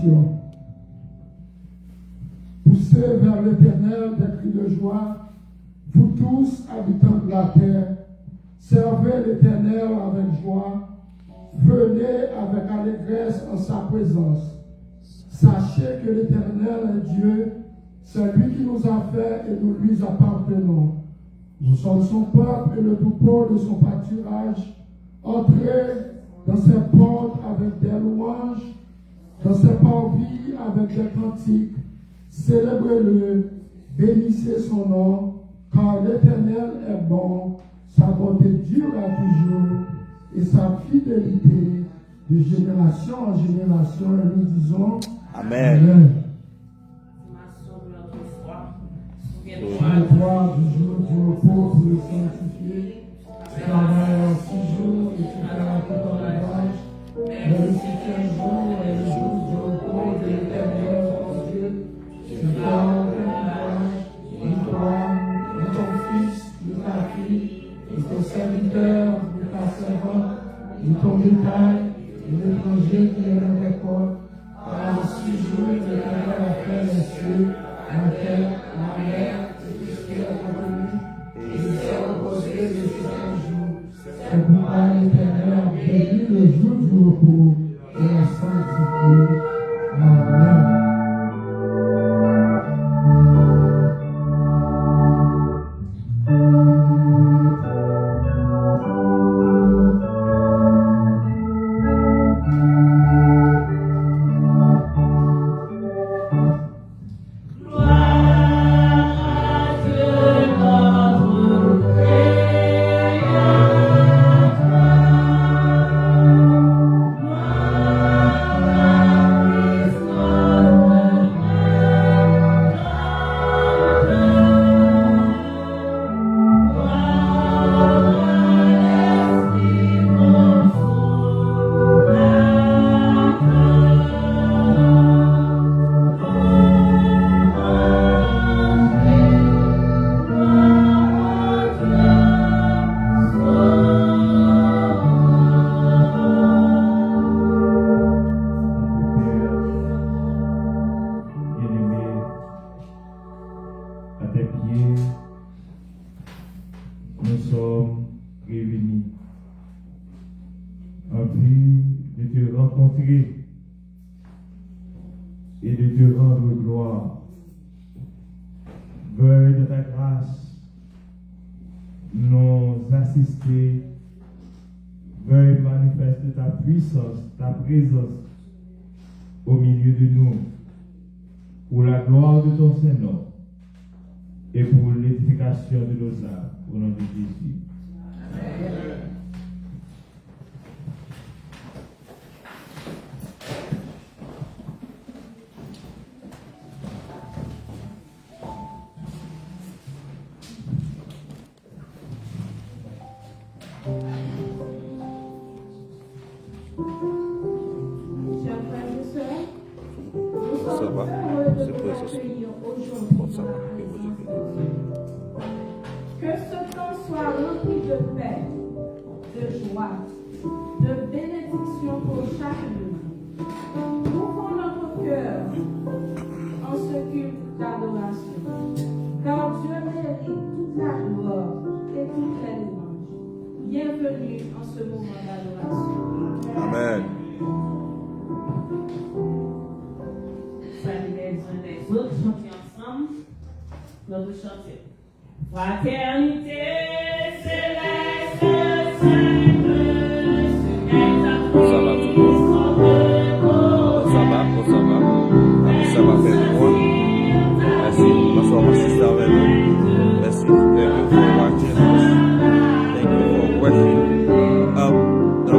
générations. Poussez vers l'Éternel des cris de joie, vous tous, habitants de la terre, servez l'Éternel avec joie, venez avec allégresse en sa présence. Sachez que l'Éternel est Dieu, c'est lui qui nous a fait et nous lui appartenons. Nous sommes son peuple et le troupeau de son pâturage. Entrez dans ses portes avec des louanges, dans ses parvis avec des cantiques. Célébrez-le, bénissez son nom, car l'Éternel est bon, sa bonté dure à toujours, et sa fidélité de génération en génération. Et nous disons Amen. Amen. Souviens-toi du jour du repos pour le sanctifier. Travaille en 6 jours et tu feras tout ton ouvrage. Mais le 7e jour est le jour du repos de l'Éternel, ton Dieu. Tu feras aucun ouvrage, ni toi, ni ton fils, ni ta fille, ni ton serviteur, ni ta servante, ni ton bétail, ni l'étranger qui est dans tes portes. Car en 6 jours, l'Éternel a fait les cieux, la terre, la mer, et tout ce qui est contenu, et il s'est reposé le 7e jour. C'est pourquoi l'Éternel a béni le jour du repos et l'a sanctifié. Amen. Et de te rendre gloire. Veuille de ta grâce nous assister. Veuille manifester ta puissance, ta présence au milieu de nous, pour la gloire de ton Saint-Nom et pour l'édification de nos âmes, au nom de Jésus. Amen. Que ce temps soit rempli de paix, de joie, de bénédiction pour chacun. Ouvrons notre cœur en ce culte d'adoration, car Dieu mérite toute la gloire et toutes les louanges. Bienvenue en ce moment d'adoration. Amen. Salut les uns les autres, chantez ensemble. Notre chantier. Fraternité céleste, sainte, Ça va tout le monde. Ça va faire bon. Merci. Bonsoir, ma sister avec nous. Merci. Thank you for watching us. Thank you for worshiping the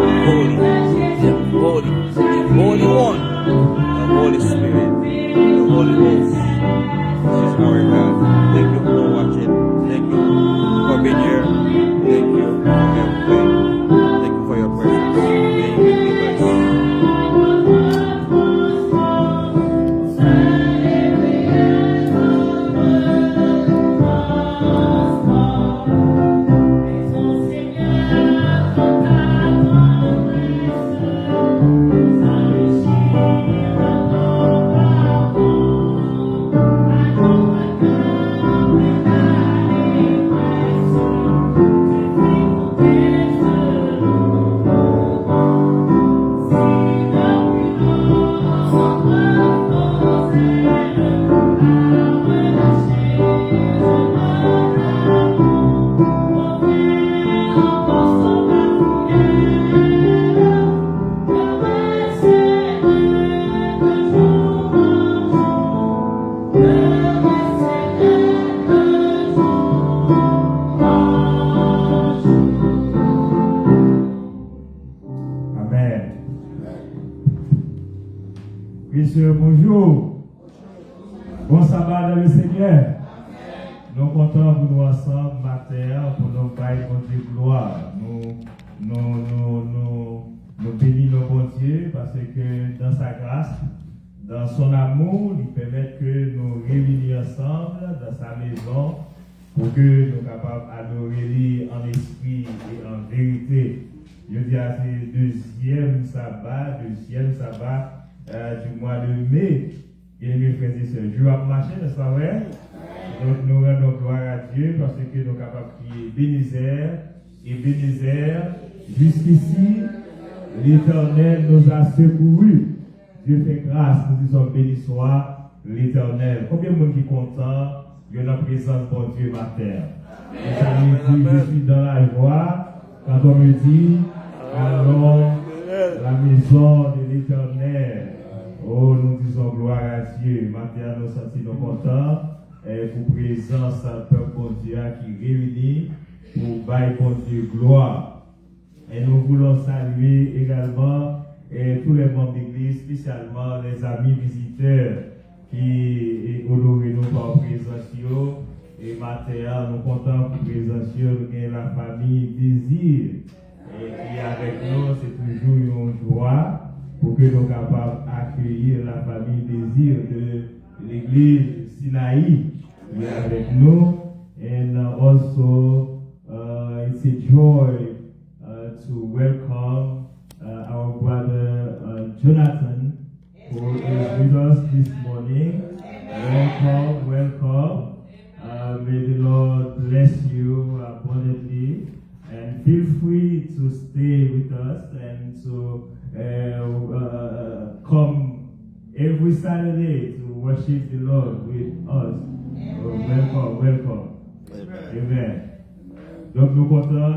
Holy One, the Holy Spirit, the Holy Ghost. This is our God. Thank you for watching. Thank you for being here. sœurs, bonjour. Bon sabbat dans le Seigneur. Nous sommes contents pour nous ensemble matin pour nous bailler bon Dieu gloire. Nous bénissons nos bon Dieu parce que dans sa grâce, dans son amour, il permet que nous réunions ensemble dans sa maison pour que nous soyons capables d'adorer en esprit et en vérité. Je dis à ce deuxième sabbat du mois de mai. Et mes frères et sœurs, je vais marcher, n'est-ce pas vrai? Donc nous rendons gloire à Dieu parce que nous sommes capables de crier Bénézère. Jusqu'ici, l'Éternel nous a secourus. Dieu fait grâce, nous disons béni soit l'Éternel. Combien de monde qui est content de la présence de Dieu matin? Et ça me dit, je suis dans la joie quand on me dit, allons la maison de l'Éternel. Oh, nous disons gloire à Dieu. Matin, nous sentons contents pour présence à peuple bon Dieu qui réunit pour bailler bon Dieu gloire. Et nous voulons saluer également tous les membres d'église, spécialement les amis visiteurs qui honorent nous par présence. Et matin, nous comptons pour présence, nous avons la famille Désir. Et qui est avec nous, c'est toujours une joie pour que nous soyons capables d'accueillir la famille Désir de l'église Sinaï qui est avec nous. And also, it's a joy to welcome our brother Jonathan, who is with us this morning. Welcome. May the Lord bless you abundantly. And feel free to stay with us and to come every Saturday to worship the Lord with us. Welcome. Amen. Donc nous comptons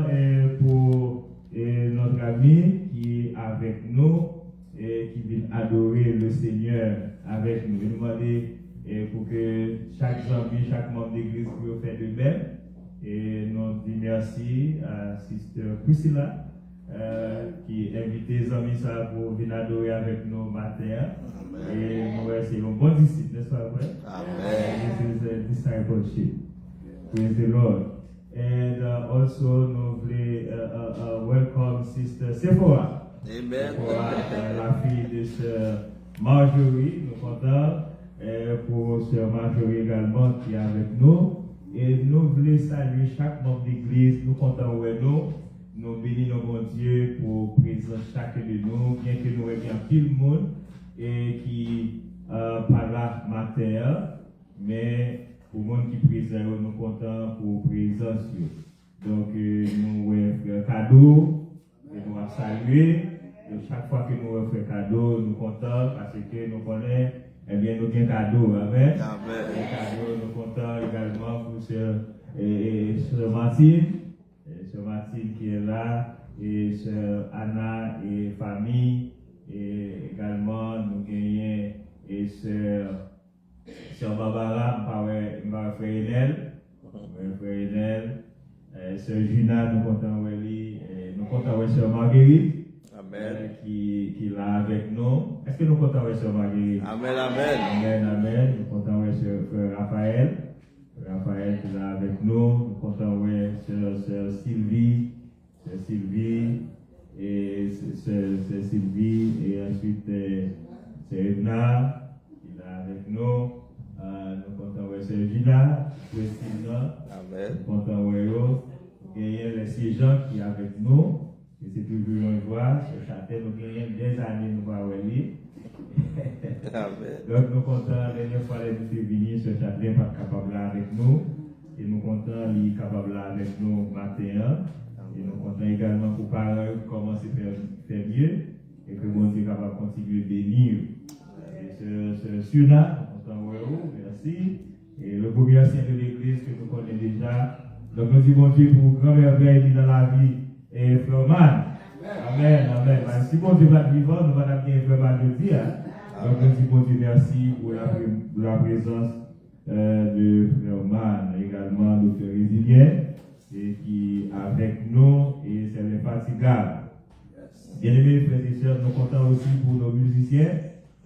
pour notre ami qui est avec nous et qui vient adorer le Seigneur avec nous. Nous demandons pour que chaque ami, chaque membre d'église puisse faire de même. Et nous disons merci à Sister Priscilla qui a invité les amis pour venir adorer avec nous matin. Et nous c'est un bon disciple, n'est-ce pas vrai? Amen. This is a discipleship. Praise the Lord. And also nous voulons welcome Sister Sephora. Amen. Sephora, la fille de Sœur Marjorie. Nous comptons pour Sœur Marjorie également qui est avec nous. Et nous voulons saluer chaque membre d'église. Nous comptons avec nous. Nous bénissons bon Dieu pour présenter chacun de nous, bien que nous ayons tout le monde et qui par là matin, mais pour le monde qui présente, nous comptons pour présence. Donc nous avons un cadeau et nous avons salué. Et chaque fois que nous avons fait cadeau, nous comptons parce que nous connaissons. Eh bien, nous avons un cadeau, amen. Un cadeau, nous comptons également pour Sœur Martine. Sœur Martine qui est là, et Sœur Anna et famille. Et également, nous gagnons et Sœur Barbara, frère Enel. Sœur Juna, nous comptons avec Sœur Marguerite. Amen. Qui est là avec nous. Est-ce que nous comptons avec Sœur Marguerite? Amen. Nous comptons avec Sœur Raphaël. Raphaël qui est là avec nous. Nous comptons avec Sœur Sylvie. Et Sœur Sylvie. Et ensuite, Sœur Edna qui est là avec nous. Nous comptons avec Sœur Gina. Amen. Nous comptons avec eux. Il y a les siégeants qui sont avec nous. Et c'est toujours une joie, ce châtel, nous gagnons des années, nous voir lui. Donc nous comptons, la dernière fois, nous sommes venus, ce châtel n'est pas capable avec nous. Et nous comptons, il est capable avec nous matin. Et nous comptons également pour parler, commencer à faire mieux. Et que mon Dieu est capable de continuer à bénir. Et ce Suna, nous comptons, merci. Et le premier ancien de l'église que nous connaissons déjà. Donc nous disons, mon Dieu, pour grand merveille dans la vie. Et Frère Man. Amen. Si bon Dieu va vivant, nous allons bien Frère Man le dire. Donc nous disons bon Dieu merci pour la présence de Frère Man, également de Frère Résilien, et qui est avec nous et c'est infatigable. Bien aimés frères et sœurs, nous comptons aussi pour nos musiciens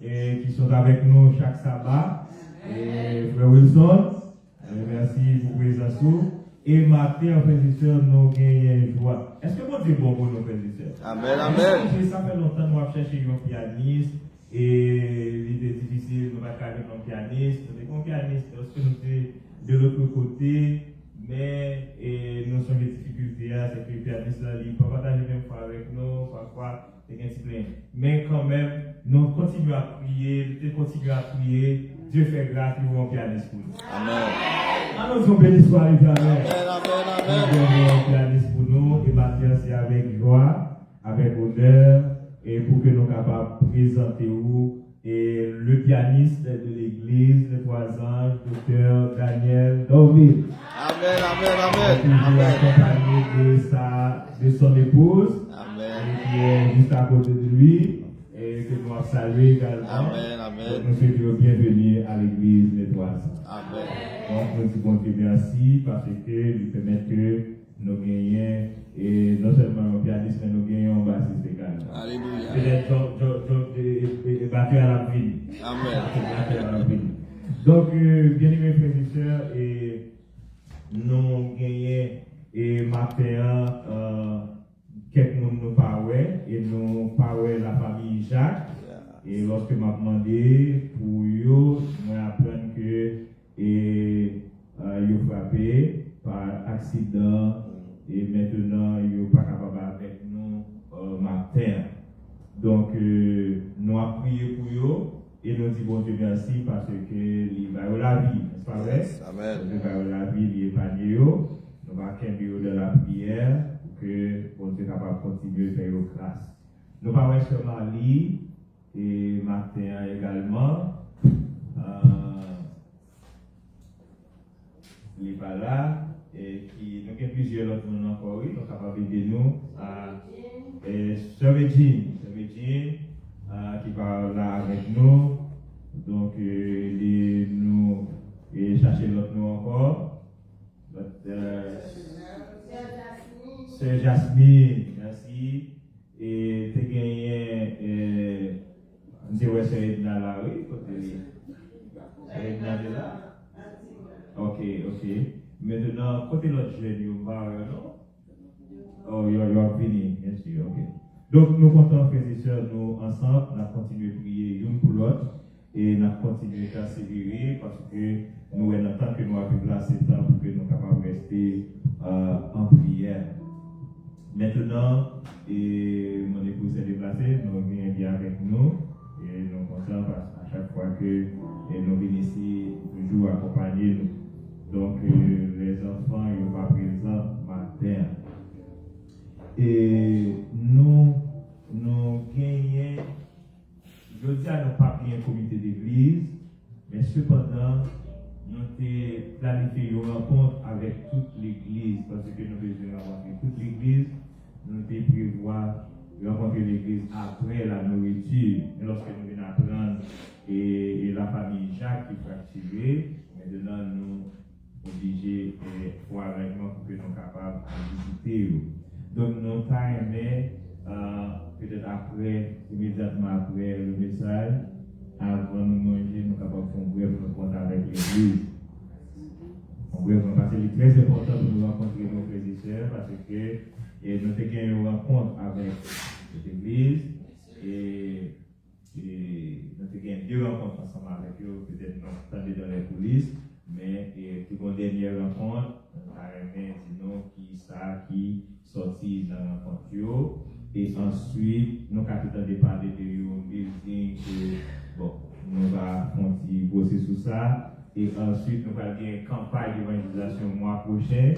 et qui sont avec nous chaque sabbat. Et Frère Wilson, merci pour présence. Et matin, frères et sœurs, nous gagnons joie. Est-ce que mon Dieu est bon pour nos frères et sœurs? Amen, amen. Ça fait longtemps que nous avons cherché un pianiste. Et il était difficile, nous n'avons pas avec un pianiste. Nous avons un pianiste lorsque nous sommes de l'autre côté. Mais nous sommes des difficultés, c'est que le pianiste ne peut pas partager même fois avec nous, parfois, c'est un petit plein. Mais quand même, nous continuons à prier, Dieu fait grâce pour un pianiste pour nous. Amen. Nous sommes bénis soir et amen. Amen. Nous avons un pianiste pour nous, et maintenant c'est avec joie, avec honneur, et pour que nous soyons capables de présenter vous. Et le pianiste de l'église, les trois anges, docteur Daniel Dorville. Amen. Toujours accompagné de son épouse, qui est juste à côté de lui, et que nous avons salué également. Amen. Donc, nous souhaitons bienvenue à l'église des trois anges. Amen. Donc, nous disons Dieu merci parce que lui permet que nous gagnions, et non seulement un pianiste, mais nous gagnons un bassiste également. Alléluia. Peut-être battu à la ville. Amen. Donc, bien aimés frères et sœurs, et nous gagnons et matin quelques monde nous parlait et nous parlait la famille Jacques. Et lorsque m'a demandé pour eux, moi apprendre que ils frappé par accident et maintenant ils sont pas capables avec nous matin. Donc nous avons prié pour eux et nous disons bon Dieu merci parce que il va y la vie, n'est-ce pas vrai? Amen. Il va y la vie, il est épargné. Nous allons camper de la prière pour que bon Dieu soit capable de continuer à faire grâce. Nous parlons seulement lire et matin également. Il n'est pas là et qui nous avons plusieurs autres monde encore, oui, nous sommes capables d'aider nous à Sœur Virginie qui parle là avec nous. Donc nous chercher l'autre nom encore. Sœur Jasmine, merci. Et tu as gagné Sœur Edna là, oui, côté Edna de là. Ok. Maintenant, côté l'autre jeune, vous va, non? Oh, you are fini, bien sûr, ok. Donc, nous comptons, frères et sœurs, nous ensemble, on a continué à prier l'une pour l'autre et on a continué à persévérer parce que nous, en tant que nous avons placé le temps pour que nous soyons capables de rester en prière. Maintenant, mon épouse est déplacée, nous venons bien avec nous et nous sommes contents parce qu'à chaque fois que nous venons ici, toujours accompagner nous. Donc, les enfants, ils vont présents matin. Et nous gagnons, je dis à nos papiers un comité d'église, mais cependant, nous avons planifié une rencontre avec toute l'église, parce que nous devons rencontrer toute l'église, nous devons prévoir rencontrer l'église après la nourriture, lorsque nous venons apprendre, et la famille Jacques qui est fracturée, maintenant nous obligés pour arrangement pour que nous soyons capables de visiter. Donc, nous avons aimé, peut-être après, immédiatement après le message, avant de manger, nous sommes capables de faire un bref rencontre avec l'église. Un bref rencontre, parce que c'est très important de nous rencontrer nos frères et sœurs, parce que nous avons gagné une rencontre avec cette église, et nous avons gagné 2 rencontres ensemble avec eux, peut-être nous attendons dans les coulisses, mais pour une dernière rencontre, nous avons aimé, sinon, qui sorti dans la rencontre. Et ensuite, nous avons parlé de building que bon, nous allons bosser sur ça. Et ensuite, nous allons faire une campagne d'évangélisation le mois prochain.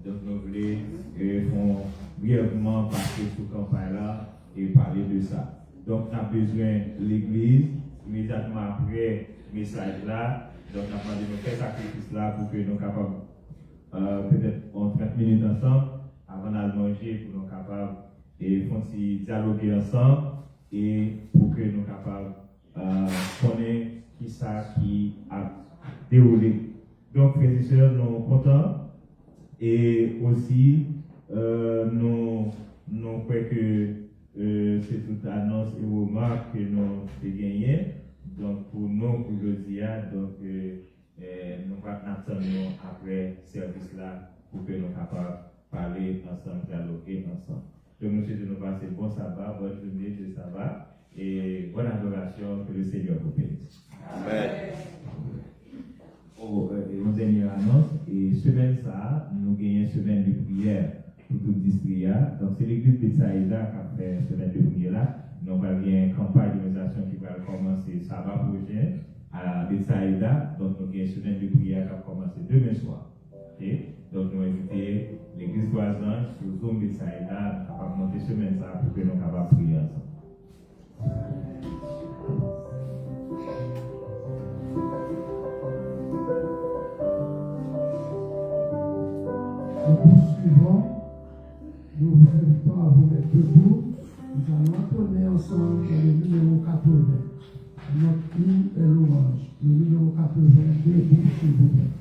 Donc, nous voulons brièvement passer sur cette campagne-là et parler de ça. Donc, nous avons besoin de l'église immédiatement après le message-là. Donc, nous avons demandé de faire sacrifice là pour que nous soyons capables, peut-être en 30 minutes ensemble, avant d'aller manger, pour nous capables de dialoguer ensemble et pour que nous soyons capables de connaître qui ça qui a déroulé. Donc, frères et sœurs, nous sommes contents et aussi nous croyons que c'est toute annonce et remarque que nous avons gagné. Donc, pour nous, pour jeudi, donc, nous allons attendre après ce service-là pour que nous capables parler ensemble, dialoguer ensemble. Donc, nous souhaitons nous passer bon sabbat, bonne journée de sabbat et bonne adoration, que le Seigneur vous bénisse. Amen. Une dernière annonce, et semaine ça, nous gagnons une semaine de prière pour tout district. Donc, c'est l'église de Saïda qui a fait une semaine de prière là. Nous avons une campagne d'organisation qui va commencer sabbat prochain à Betsaïda. Donc, nous avons une semaine de prière qui va commencer demain soir. Okay? Donc, nous invitons l'église voisine sur Zoom Betsaïda à monter semaine ça pour que nous puissions prier ensemble. Nous poursuivons. Nous vous invitons à vous mettre debout. Nous allons entonner ensemble le numéro 80. Notre hymne et louange. Le numéro 80, debout, s'il vous plaît.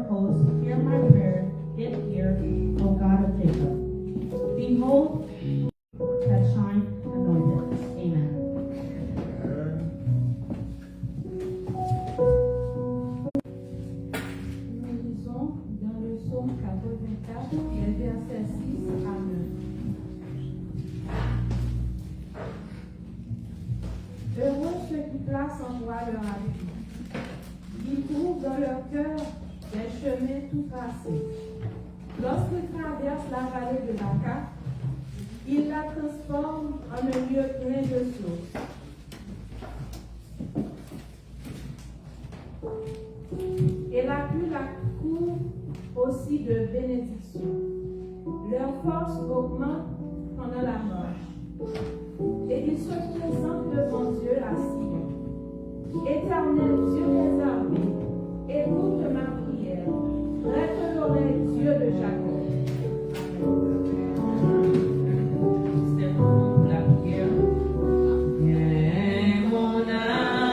of hosts, hear my prayer, give ear, O God of Jacob. Behold, that shine anointed. Amen. Nous lisons dans le psaume 84, les versets 6 à 9. Heureux ceux qui placent en toi leur habitude. Ils trouvent dans leur cœur des chemins tout tracés. Lorsqu'ils traversent la vallée de Baca, ils la transforment en un lieu plein de sources. Et la pluie la couvre aussi de bénédictions. Leur force augmente pendant la marche. Et ils se présentent devant Dieu à Sion. Éternel Dieu des armées, écoute ma prière. Prête l'oreille, Dieu de Jacob. C'est pour la prière. Viens mon âme,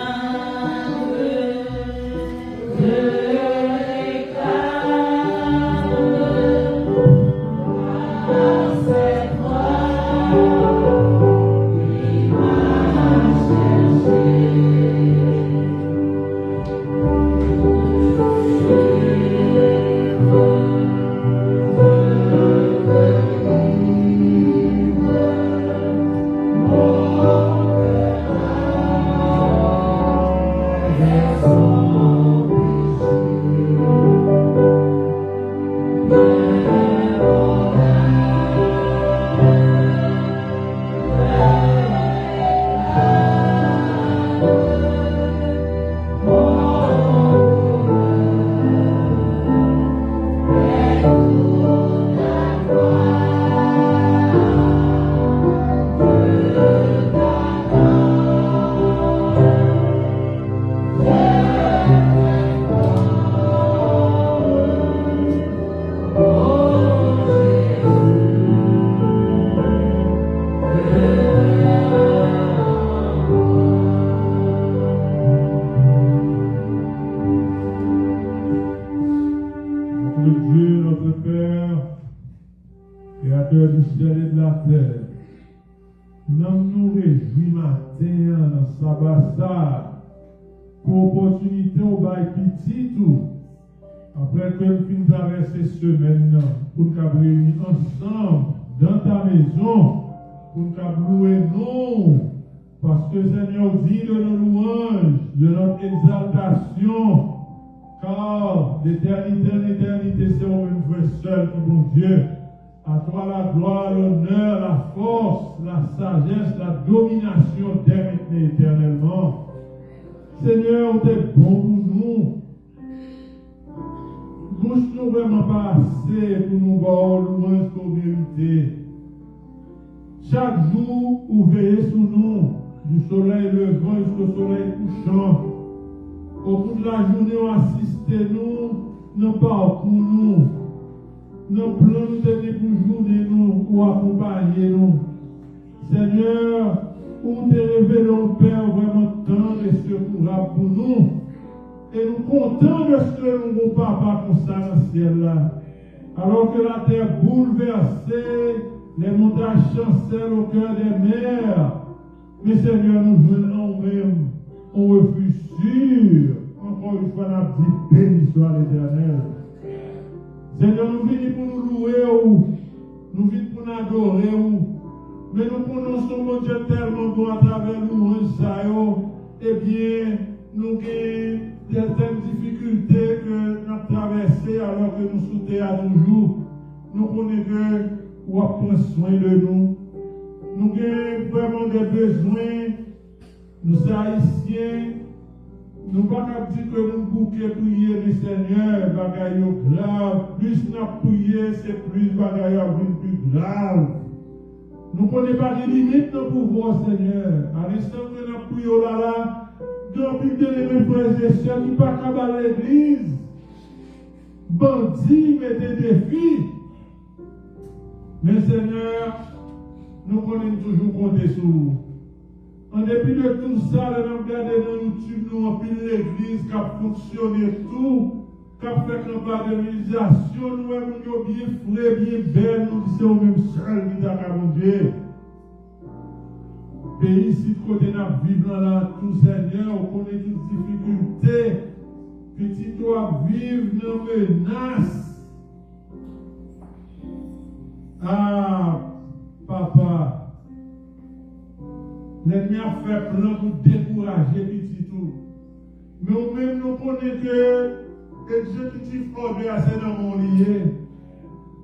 je réclame à cette voix qui m'a cherché. Créateur du ciel et de la terre, nous réjouis matin dans sabbat ça, pour opportunité au bail petit tout, après que nous finissons traverser cette semaine, pour nous réunir ensemble dans ta maison, pour nous louer nous, parce que Seigneur dit de nos louanges, de notre exaltation, car d'éternité en éternité, c'est au même vrai seul qui bon Dieu. À toi la gloire, l'honneur, la force, la sagesse, la domination dès maintenant éternellement. Seigneur, tu es bon pour nous. Bouche nous vraiment pas assez pour nous voir louange pour vérité. Chaque jour, vous veillez sur nous, du soleil levant jusqu'au soleil couchant. Au bout de la journée, assistez-nous, nous parcours nous. Nos plans nous tenir pour journée nous, ou accompagner nous. Seigneur, où te révélé au Père vraiment tendre et secourable pour nous. Et nous comptons de ce que nous avons papa comme ça dans le ciel là. Alors que la terre bouleversée, les montagnes chancellent au cœur des mers. Mais Seigneur, nous venons même, on refuge sûr. Encore une fois, nous dit béni soit l'Éternel. Seigneur, nous venons pour nous louer, nous venons pour nous adorer, mais nous prononçons mon Dieu tellement bon à travers nous, eh bien, nous avons certaines difficultés que nous avons traversées alors que nous sautons à nos jours. Nous connaissons que vous prenez soin de nous. Nous avons vraiment des besoins, nous sommes haïtiens. Nous ne pouvons pas dire que nous bouquons prier le Seigneur, bagaille grave. Plus nous prions, c'est plus bagaille plus grave. Nous ne connaissons pas les limites de pouvoir, Seigneur. À l'instant que nous prions là, depuis de mes frères et sœurs qui ne pas à l'église, bandits, mettez des défis. Mais Seigneur, nous connaissons toujours compter sur vous. En dépit de tout ça, nous avons regardé dans YouTube, nous avons pris l'église qui a fonctionné tout. qu'a fait campagne de mobilisation, nous-mêmes, nous bien frais, bien belle, nous disons même seul qui t'a capable. Pays, si côté n'a vivre là, tout Seigneur, on connaît toutes difficultés, petit doit vivre dans menace. Ah, papa, l'ennemi a fait plan pour décourager petit tout. Mais nous-mêmes, nous connaissons que l'exécutif ordre assez dans mon lié.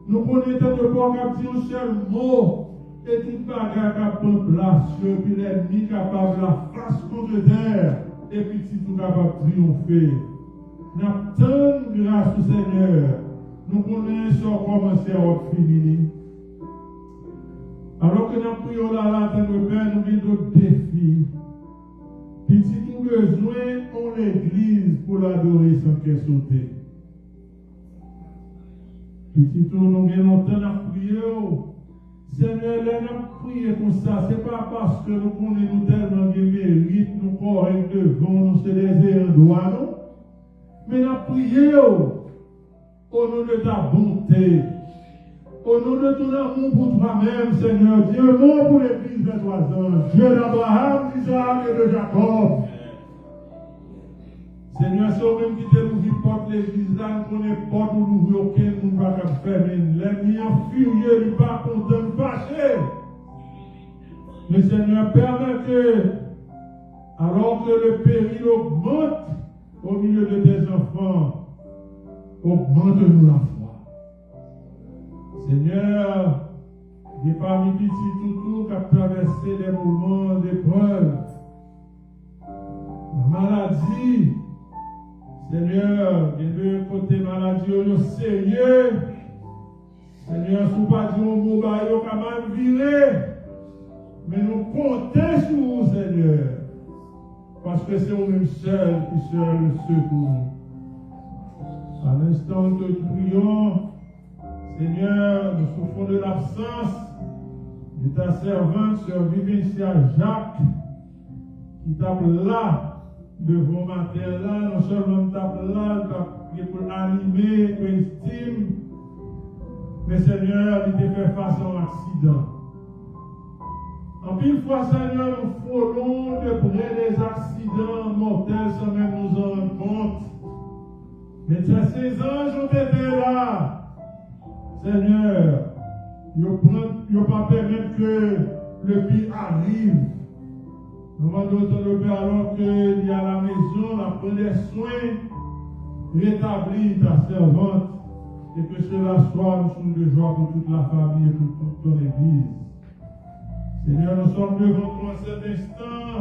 Nous connaissons que pour dire un seul mot, et toute bagarre qui prend place, puis l'ennemi capable la face contre terre, et puis tout capable de triompher. Nous avons tant de grâce au Seigneur. Nous connaissons comment c'est à finir. Alors que nous prions là, tant de Père, nous avons d'autres défis. Puis si tout besoin, on l'église pour l'adorer sans qu'elle saute. Puis si tout nous avons longtemps à prier. Seigneur, nous prions comme ça, ce n'est pas parce que nous connaissons tellement de mérite, nous corrects devant nous, c'est des endroits, non? Mais nous prions au nom de ta bonté, au nom de ton amour pour toi-même, Seigneur. Dieu, non pour l'église de 3 ans, Dieu d'Abraham, d'Isaac et de Jacob. Seigneur, c'est au-même qui t'a ouvert porte l'église là, nous connaissons porte où l'ouvrir auquel nous ne pouvons pas fermer. L'ennemi en furieux, il n'est pas content de fâcher. Mais Seigneur, permet que, alors que le péril augmente au milieu de tes enfants, augmente-nous la foi. Seigneur, il y a parmi petits toutous qui ont traversé des moments d'épreuve, la maladie. Seigneur, il y a deux côtés maladie, au sérieux. Seigneur, si vous ne pas dit un mot, il y a quand même viré. Mais nous comptons sur vous, Seigneur. Parce que c'est vous-même seul qui sera le secours. À l'instant que nous prions, Seigneur, nous souffrons de l'absence de ta servante, sœur Vivencia Jacques, qui tape là. Devant ma terre là, non seulement tape là, pour animer, pour estime, mais Seigneur, il te fait face à un accident. En pile fois, Seigneur, nous frôlons de près des accidents mortels sans même nous en rendre compte. Mais ces anges ont été là. Seigneur, ils ne vont pas permettre que le pire arrive. Nous demandons au Père alors qu'il y a la maison, la prend des soins, rétablis ta servante, et que cela soit une source de joie pour toute la famille et pour toute ton Église. Seigneur, nous sommes devant toi en cet instant,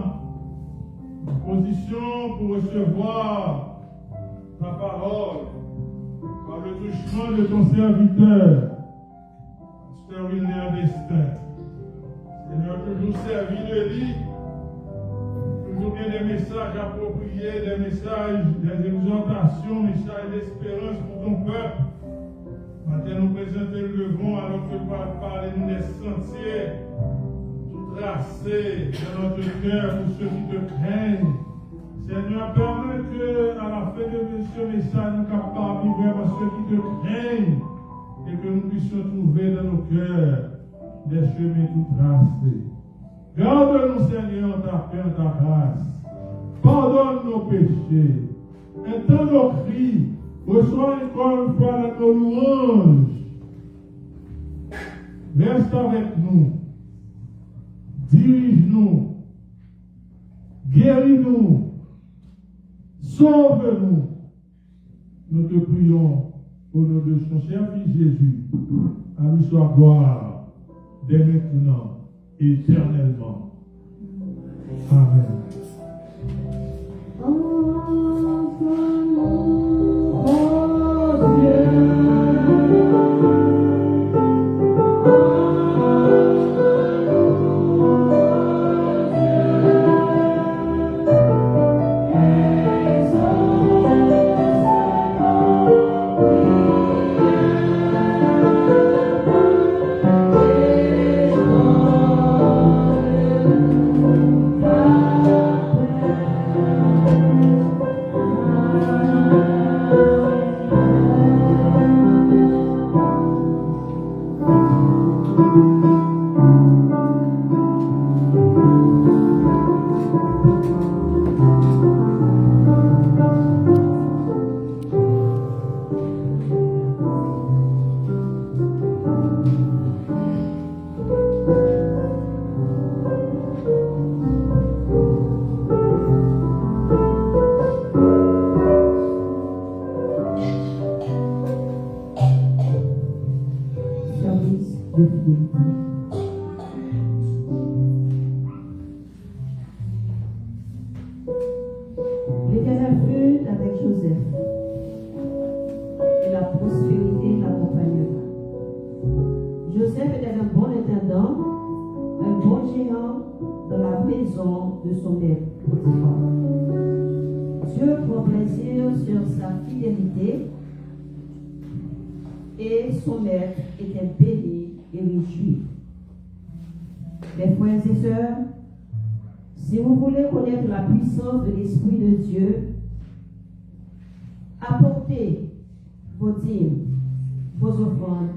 en position pour recevoir ta parole, par le touchement de ton serviteur, Sterling Destin. Seigneur, toujours servi de lui. Toujours bien des messages appropriés, des messages, des exhortations, messages d'espérance pour ton peuple. Maintenant, nous présentons le devant alors que tu vas parler nous des sentiers, tout tracés dans notre cœur pour ceux qui te craignent. Seigneur, permets que à la fin de ce message, nous capables de vivre à ceux qui te craignent et que nous puissions trouver dans nos cœurs des chemins tout tracés. Garde-nous, Seigneur, ta paix, ta grâce. Pardonne nos péchés. Entends nos cris. Reçois encore une fois nos louanges. Reste avec nous. Dirige-nous. Guéris-nous. Sauve-nous. Nous te prions au nom de son cher Fils Jésus. À lui soit gloire dès maintenant. Éternellement. Amen. de fidélité. L'Éternel fut avec Joseph, et la prospérité l'accompagnera. Joseph était un bon intendant, un bon géant dans la maison de son maître Potiphar. Dieu prend plaisir sur sa fidélité et son maître était béni et réjoui. Mes frères et sœurs, si vous voulez connaître la puissance de l'Esprit de Dieu, apportez vos dîmes, vos offrandes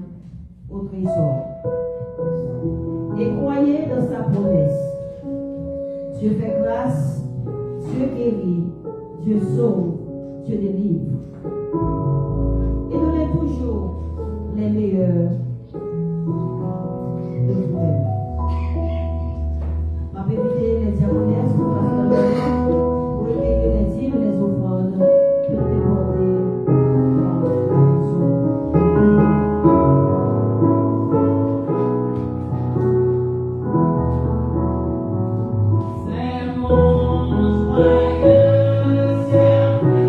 au trésor. Et croyez dans sa promesse. Dieu fait grâce, Dieu guérit, Dieu sauve, Dieu délivre. Et donnez toujours les meilleurs de vous-même. Ma vérité, les diaconesses, pour recueillir les dîmes et les offrandes que nous déportons dans la maison. C'est mon joyeux service.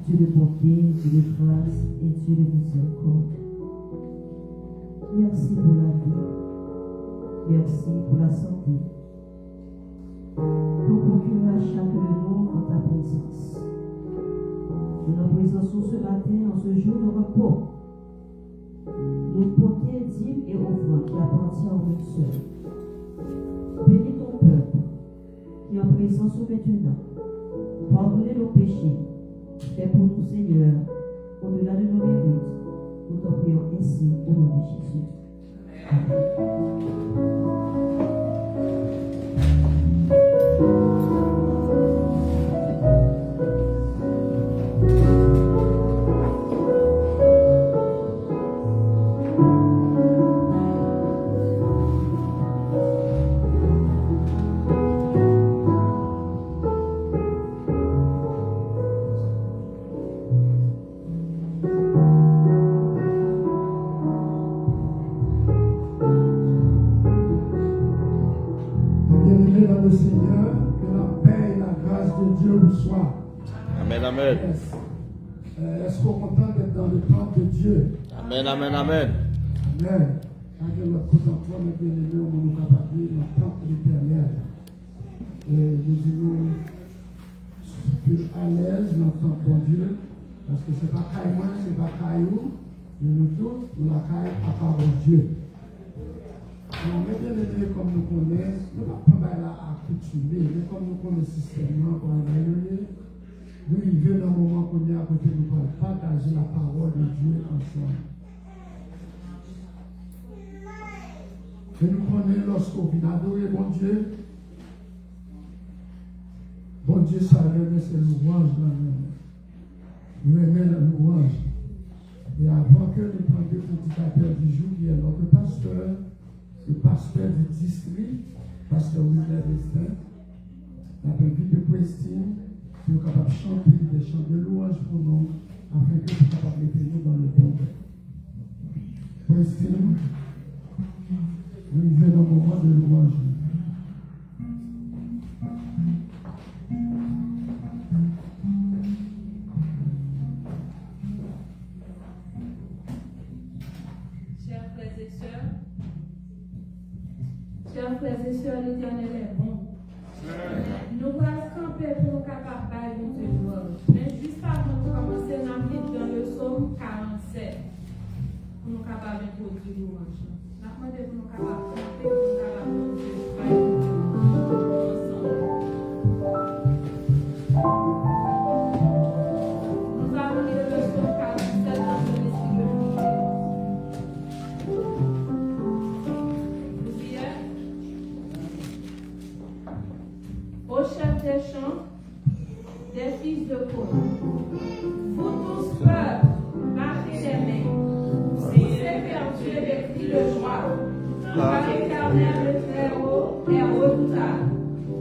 Dieu de bonté, Dieu de grâce et Dieu de miséricorde. Merci pour la vie. Merci pour la santé. Pour procurer à chacun de nous en ta présence. Nous nous présentons ce matin, en ce jour de repos. Nous porter dîmes et offrandes qui appartiennent au Dieu seul. Bénis ton peuple qui est en présence maintenant. Pardonnez nos péchés. Fais pour nous, Seigneur, au-delà de nos mérites. Nous t'en prions ainsi au nom de Jésus. Bien-aimés dans le Seigneur, que la paix et la grâce de Dieu vous soient. Amen, amen. Est-ce qu'on est content d'être dans le temple de Dieu? Amen, amen, amen. Amen. Quand notre contemplation, mes bien-aimés, on nous capable dans le temple éternel. Et nous disons plus à l'aise dans le temple de Dieu, parce que ce n'est pas caille-moi, ce n'est pas caillou, mais nous tous, nous la caille à part de Dieu. Alors, mes bien-aimés, comme nous connaissons, nous ne pouvons pas là accoutumer, mais comme nous connaissons systématiquement pour nous vivons dans le moment qu'on est à côté de nous pour partager la parole de Dieu ensemble. Et nous connaissons lorsqu'on vient adorer bon Dieu ça remet ses louanges dans nous. Nous aimons la louange. Et avant que nous prenions le prédicateur du jour, qui est notre pasteur, le pasteur du district, pasteur Wilmer Destin, la vie de Christine, nous sommes capables de chanter des chants de louange pour nous, afin que nous soyons capables de nous dans le bon. Christine, nous vivons dans un moment de louange. Chers frères et sœurs, l'Éternel est bon. Nous allons camper pour nous capables de nous louange. Mais juste avant de commencer, nous allons dans le psaume 47 pour nous capables d'introduire louange. Nous allons demander pour nous capables de camper, pour nous capables de nous Nous allons lire le psaume 47 dans son esprit de prière. Au chef des chants, des fils de Corps, vous tous peuple, marchez les mains, poussez vers Dieu des cris de joie, car l'Éternel le Très-Haut est redoutable.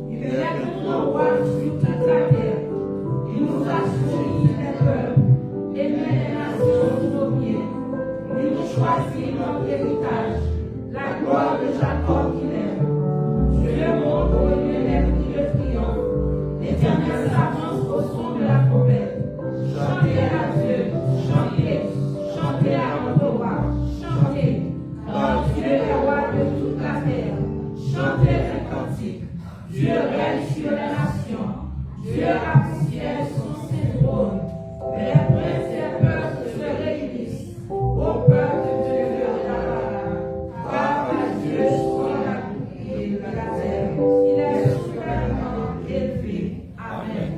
Il est notre roi sur toute la terre. Il nous a soumis les peuples, et met les nations sous nos pieds. Il nous choisit notre héritage, la gloire de Jacob qu'il aime. Dieu montre au lieu des cris de triomphe. L'Éternel s'avance au son de la trompette. Chantez à Dieu, chantez, chantez à notre roi, chantez, car Dieu est roi de toute la terre. Chantez un cantique. Dieu règne sur les nations. Dieu appuie son saint trône. Les princes et peuples se réunissent. Au peuple de Dieu de la parole. Car à Dieu soit la bouclier de la terre. Il est suprêmement élevé. Amen.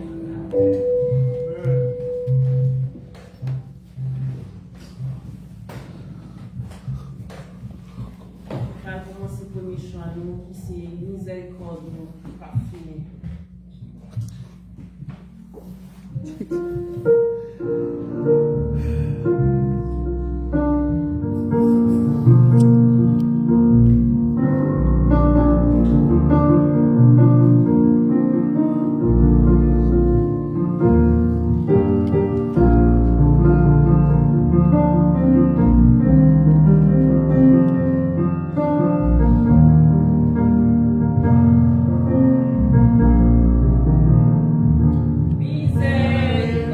On va commencer le premier chant à nous qui c'est miséricorde, nous, pas fini. Miséricorde.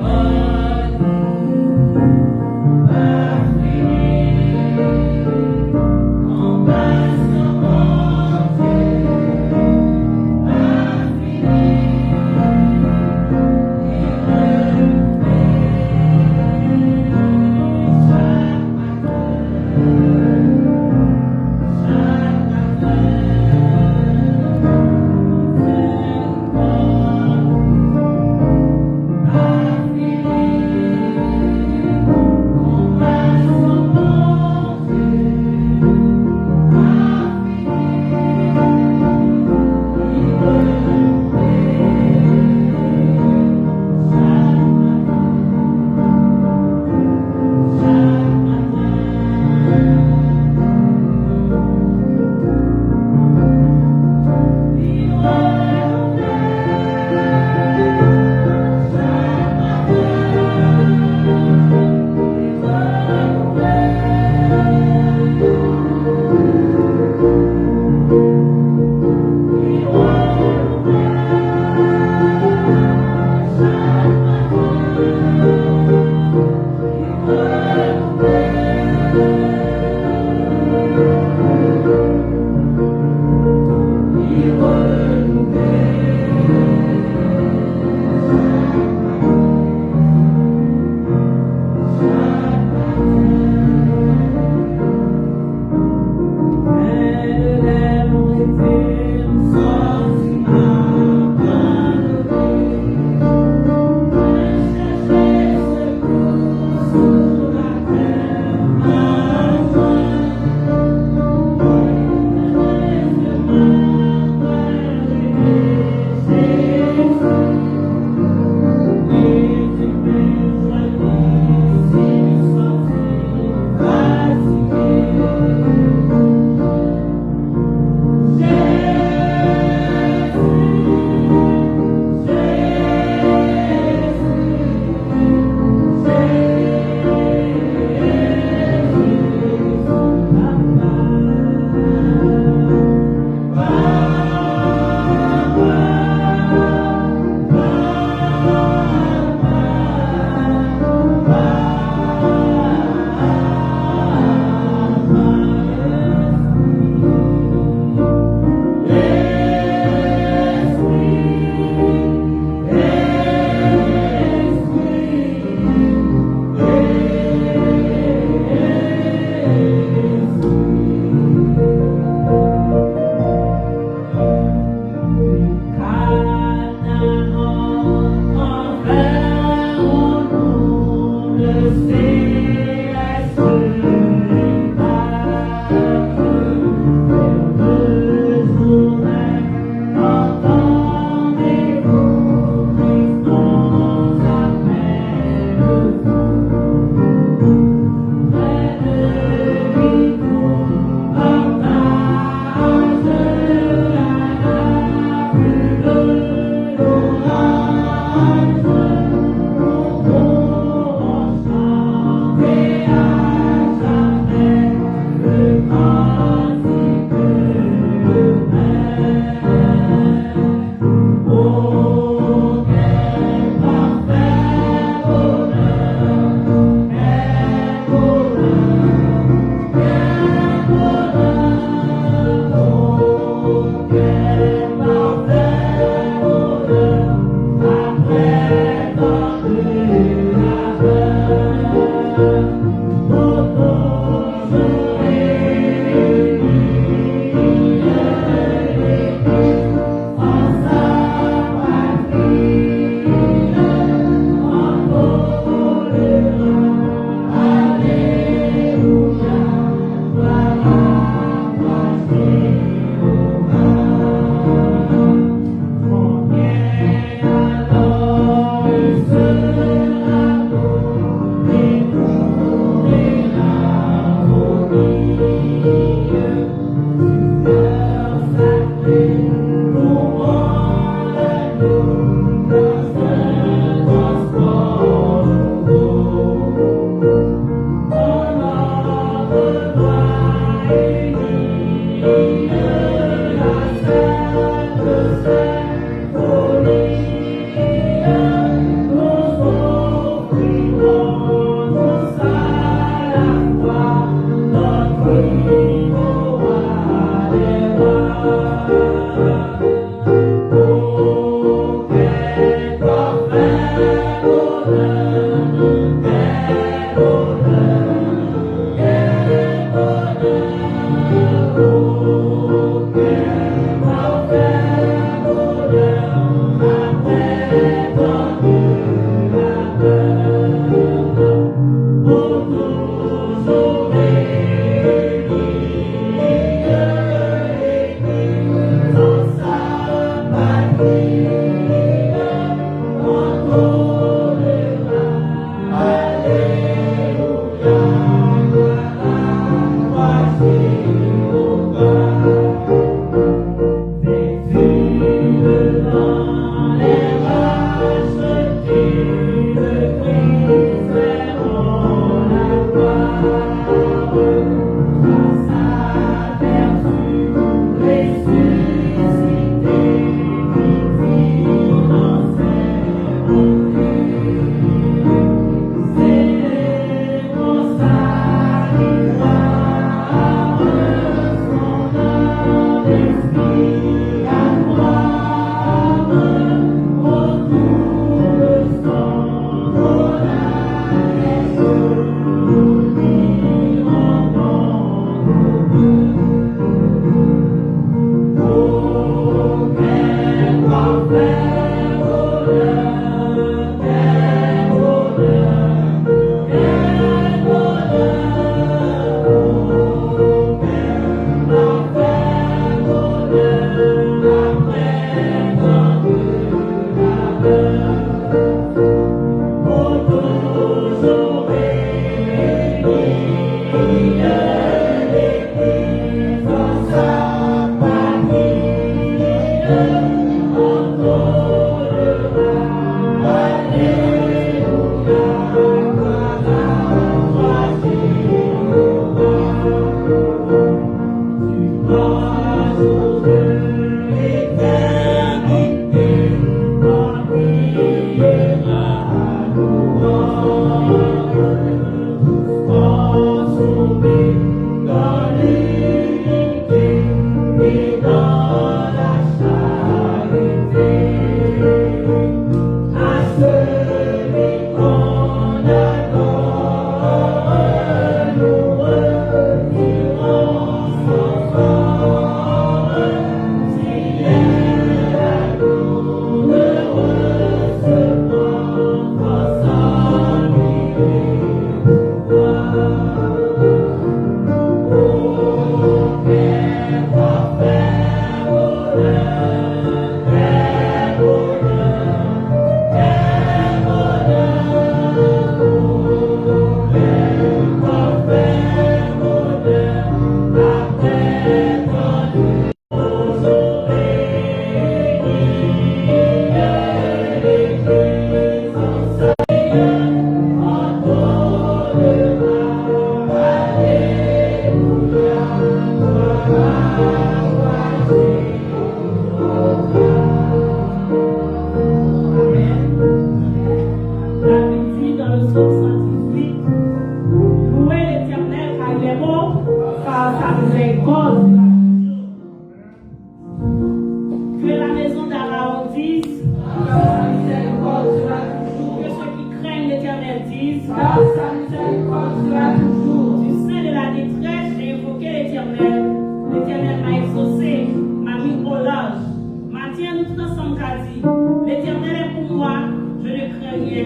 prier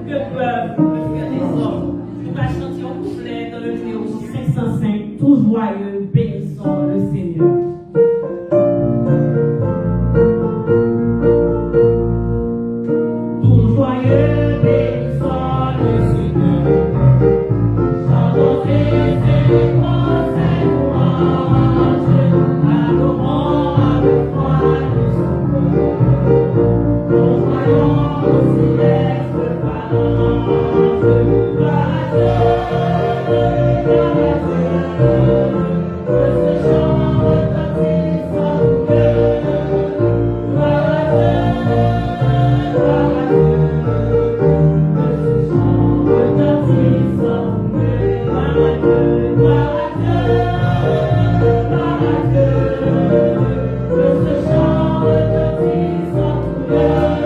que peuvent le faire des hommes. Nous allons chanter en couplet dans le numéro 505, tout joyeux, bénissons le Seigneur. Tout joyeux, bénissons le Seigneur. Chantons ses conseils louanges, adorons avec foi le Sauveur. Nous voyons au céleste phalange, gloire à Dieu, gloire à Dieu. Que ce chant retentisse en nous deux. Gloire à Dieu, gloire à Dieu. Que ce chant retentisse en nous deux. Gloire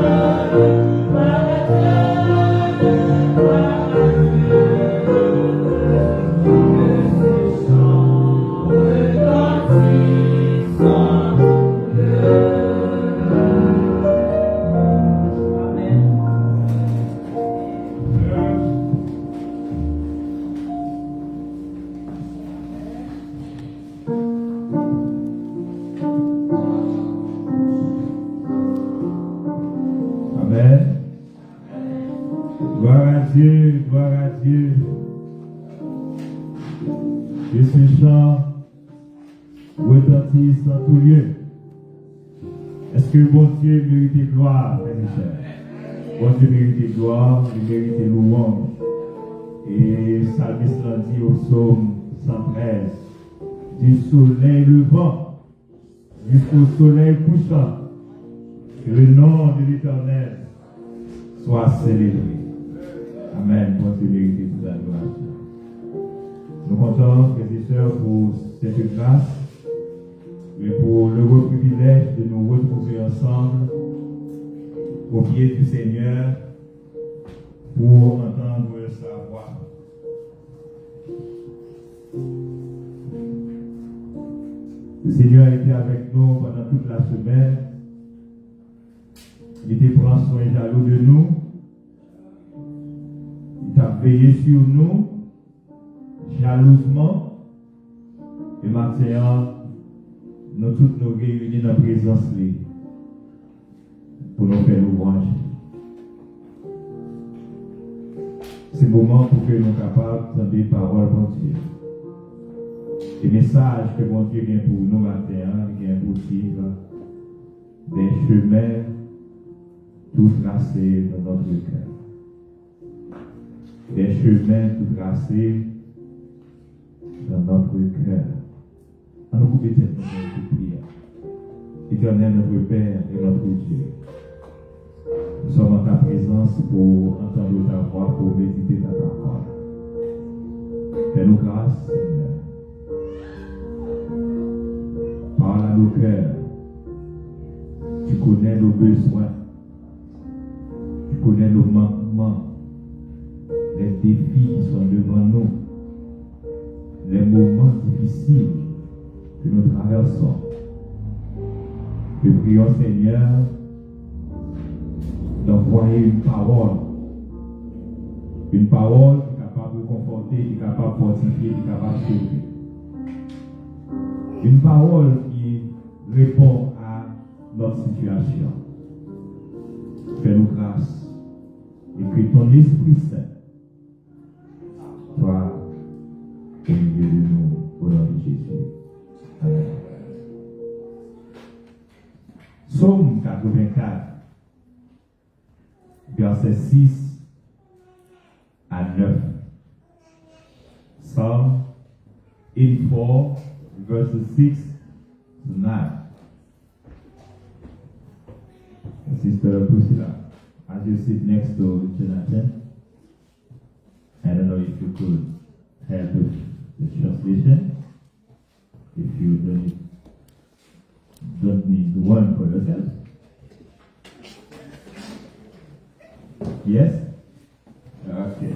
à Dieu, gloire à Dieu, gloire à Dieu. Que ce chant retentisse en nous deux. Gloire à Dieu, gloire à Dieu. Que ce chant retentisse en nous deux. Amen. Amen. Gloire à Dieu, gloire à Dieu. Que ce chant retentisse en tout lieu. Est-ce que bon Dieu mérite gloire, frères et sœurs? Bon Dieu mérite gloire, il mérite louange. Et Psalmiste l'a dit au psaume 113, du soleil levant jusqu'au soleil couchant, que le nom de l'Éternel soit célébré. Amen. Bon Dieu mérite toute la gloire. Nous comptons, frères et sœurs, pour cette grâce et pour l'heureux privilège de nous retrouver ensemble au pied du Seigneur pour entendre sa voix. Le Seigneur a été avec nous pendant toute la semaine. Il était prend soin jaloux de nous. Il a veillé sur nous jalousement. Et maintenant, nous tous nous réunis dans la présence de lui pour nous faire l'ouvrage. C'est le moment pour que nous soyons capables d'entendre les paroles de Dieu. Les messages que mon Dieu vient pour nous maintenant, vient pour suivre des chemins tout tracés dans notre cœur. Des chemins tout tracés dans notre cœur. En nous couper tête dans notre prière. Éternel, notre Père et notre Dieu. Nous sommes en ta présence pour entendre ta voix, pour méditer ta parole. Fais-nous grâce, Seigneur. Parle à nos cœurs. Tu connais nos besoins. Tu connais nos manquements. Les défis qui sont devant nous. Les moments difficiles que nous traversons. Nous prions, Seigneur, d'envoyer une parole qui est capable de conforter, qui est capable de fortifier, qui est capable de sauver. Une parole qui répond à notre situation. Fais-nous grâce et que ton Esprit Saint soit au milieu de nous au nom de Jésus. Amen. Psaume 84, versets 6 à 9. Psalm 84, verses 6 to 9. Sister Priscilla, as you sit next to Jonathan, I don't know if you could help with the translation. If you don't need one for yourself. Yes? Okay.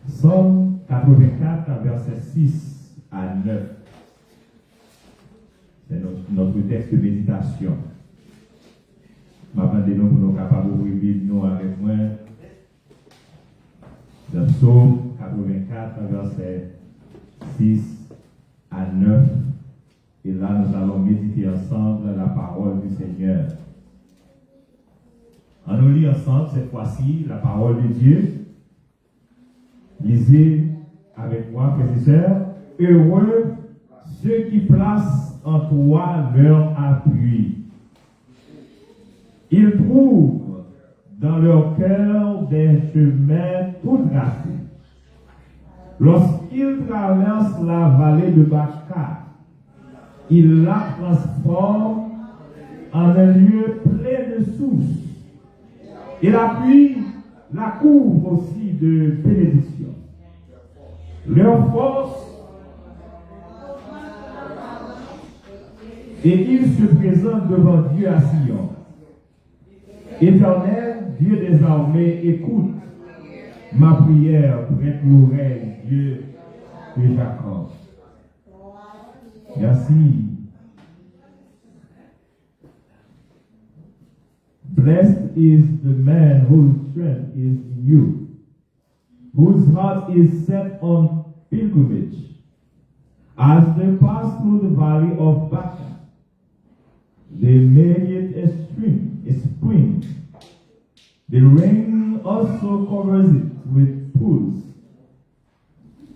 Psaume 84, verset 6 à 9. C'est notre texte de méditation. M'attendez-nous pour nous capables d'ouvrir Bible nous avec moi. Le psaume 84, verset 6 à 9. Et là, nous allons méditer ensemble la parole du Seigneur. On nous lit ensemble cette fois-ci la parole de Dieu. Lisez avec moi, frères et sœurs. Heureux ceux qui placent en toi leur appui. Ils trouvent dans leur cœur des chemins tout tracés. Lorsqu'ils traversent la vallée de Baca, ils la transforment en un lieu plein de sources. Et la pluie la couvre aussi de bénédictions. Leur force, et ils se présentent devant Dieu à Sion. Éternel, Dieu des armées, écoute ma prière, prête l'oreille, Dieu de Jacob. Merci. Blessed is the man whose strength is in you, whose heart is set on pilgrimage. As they pass through the valley of Baca, they make it a spring. The rain also covers it with pools.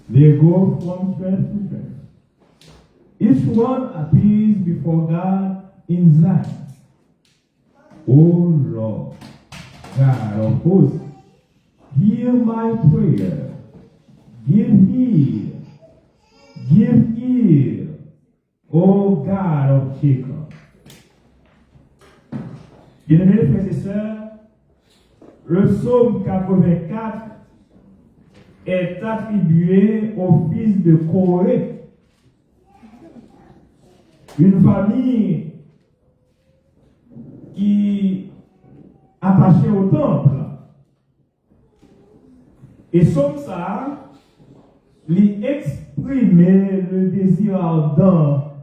They go from strength to strength. Each one appears before God in Zion. O Lord, God of hosts, hear my prayer. Give ear, O God of Jacob. Bien-aimés frères et sœurs, le psaume 84 est attribué au fils de Corée, une famille qui attachait au temple. Et somme ça, lui exprimer le désir ardent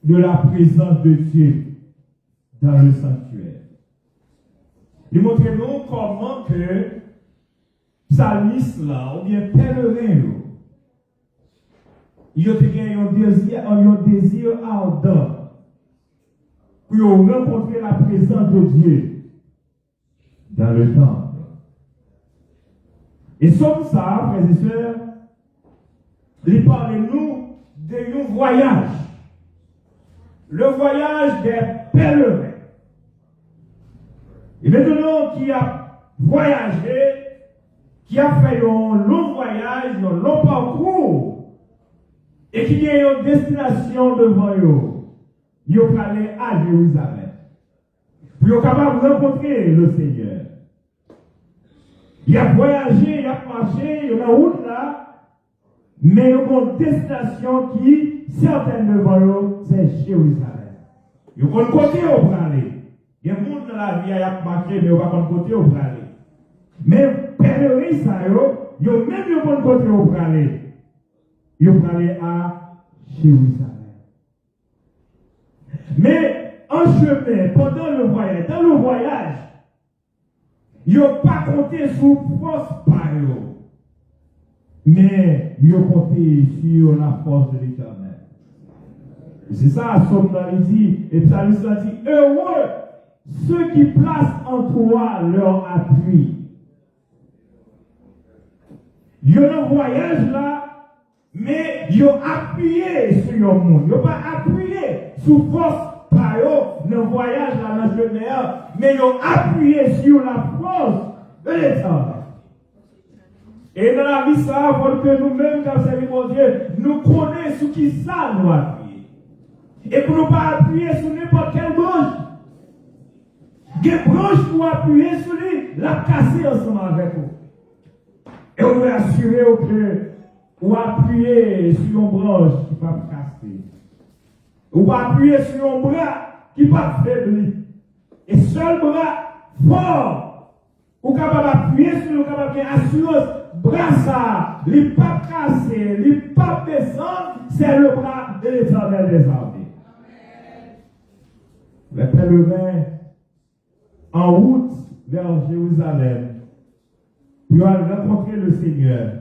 de la présence de Dieu dans le sanctuaire. Il montre nous comment que psalmiste là, ou bien pèlerin, il y a un désir ardent pour rencontrer la présence de Dieu dans le temple. Et comme ça, frères et sœurs, il parle nous d'un voyage. Le voyage des pèlerins. Et maintenant, qui a voyagé, qui a fait un long voyage, un long parcours, et qui a une destination devant eux, ils sont allés à Jérusalem. Pour être capable de rencontrer le Seigneur. Il a voyagé, il a marché, il y a une route là, mais il y a une destination qui, certaines devant eux, c'est Jérusalem. Il y a un côté où pour aller. Il y a des gens dans la vie qui a marché, mais il n'y a pas de côté où pour aller. Mais pèlerin, ça, il y a même un côté où pour aller. Il y a pour aller à Jérusalem. Mais en chemin, pendant le voyage, dans le voyage, ils n'ont pas compté sur force par eux, mais ils ont compté sur la force de l'Éternel. C'est ça, Somme dit, et Psalmiste dit, heureux ceux qui placent en toi leur appui. Ils ont un voyage là, mais ils ont appuyé sur le monde. Ils n'ont pas appuyé sur force par eux dans le voyage là, dans le chemin, mais ils ont appuyé sur la force de l'Éternel. Et dans la vie, ça, il faut que nous-mêmes, quand servissons Dieu, nous connaissons sur qui ça nous appuyer. Et pour ne pas appuyer sur n'importe quelle branche. Des branches pour appuyer sur lui, la casser ensemble avec vous. Et on veut assurer que ou appuyer sur une branche qui ne va pas casser. Ou appuyer sur un bras qui ne va pas faiblir. Et seul bras fort, ou capable d'appuyer sur le capable de assurance, bras ça, il ne pas casser, il ne pas descendre, c'est le bras de l'Éternel des armées. les pèlerins en route vers Jérusalem, ils ont rencontré le Seigneur,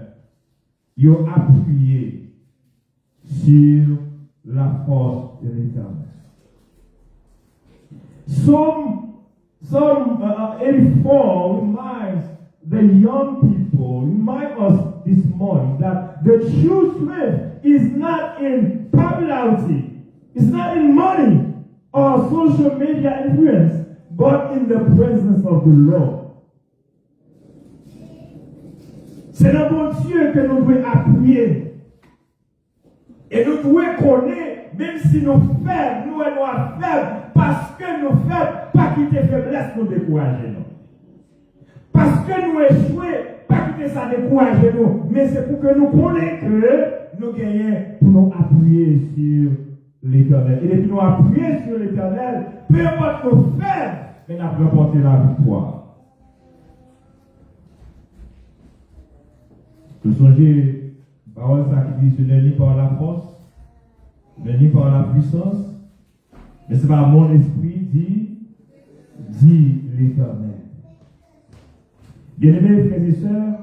ils ont appuyé sur la force de l'Éternel. Psalm 84 reminds the young people, remind us this morning that the true strength is not in popularity, it's not in money or social media influence, but in the presence of the Lord. C'est le bon Dieu que nous devons appuyer. Et nous devons connaître, même si nous faibles, nous sommes faibles, parce que nous faibles, pas quitter faiblesse, nous décourager nous. Parce que nous échouons, pas quitter ça décourager nous. Mais c'est pour que nous connaissions que nous gagnons pour nous appuyer sur l'Éternel. Et depuis nous appuyer sur l'Éternel, peu importe nos faibles, mais nous avons remporté la victoire. Je songeais, parole ça qui dit, ce n'est ni par la force, ni par la puissance, mais c'est par mon esprit, dit l'Éternel. Bien-aimés frères et sœurs,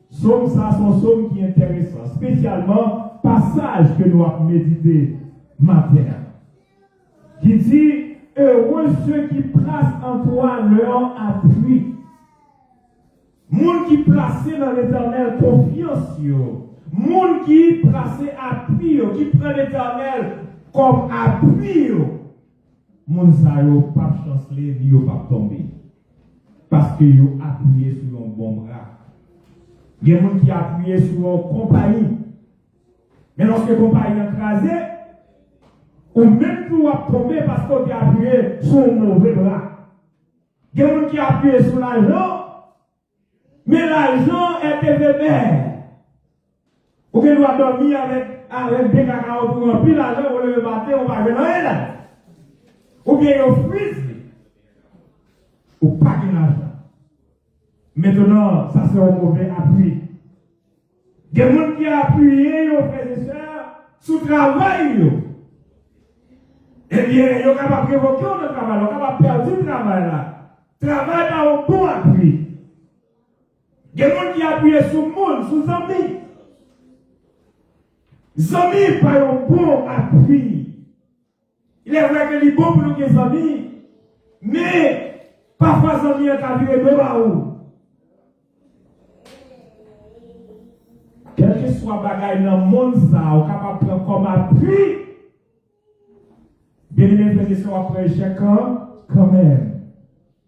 psaume ça, c'est un psaume qui est intéressant, spécialement passage que nous avons médité matin, qui dit, heureux ceux qui placent en toi leur appui. Moun qui placé dans l'Éternel confiance, moun qui placé appui, qui prend l'Éternel comme appui, moun sa yo pas chanceler, ni yo pas tomber. Parce que yo appuyé sur un bon bras. Il y a des gens qui appuyé sur une compagnie. Mais lorsque la compagnie est écrasée, ou même tout a tombé parce qu'on a appuyé sur un mauvais bras. Il y a des gens qui appuyé sur l'argent, mais l'argent est éphémère. Ou que nous avons dormi avec des cacao pour remplir l'argent, on le matin, on va venir là. Ou bien on frise, ou pas de l'argent. Maintenant, ça c'est un mauvais appui. Il y a des gens qui ont appuyé, frères et sœurs, sous travail. Eh bien, ils sont capables de révoquer le travail, ils sont capables de perdre le travail là. Travail a un bon appui. Il y a des gens qui ont appuyé sur le monde, sur les amis. Les amis pas un bon appui. Il est vrai que les bons pour nous les amis, mais parfois les amis ont appuyé de là-haut. Quel que soit le bagage dans le monde, ça, on est capable de prendre comme appui. Bien aimé, frères et sœurs, après chacun, quand même.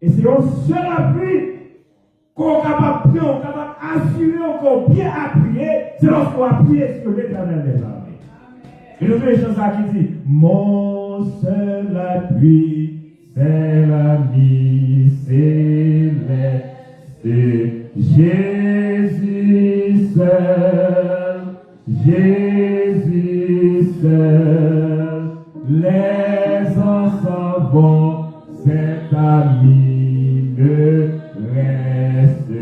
Et c'est un seul appui qu'on est capable de prendre, qu'on est capable d'assurer, qu'on est bien appuyé, c'est lorsqu'on appuie sur l'Éternel des armées. Et nous faisons ça qui dit, mon seul appui, c'est l'ami céleste, Jésus seul, Jésus seul, les enfants vont, cet ami ne reste.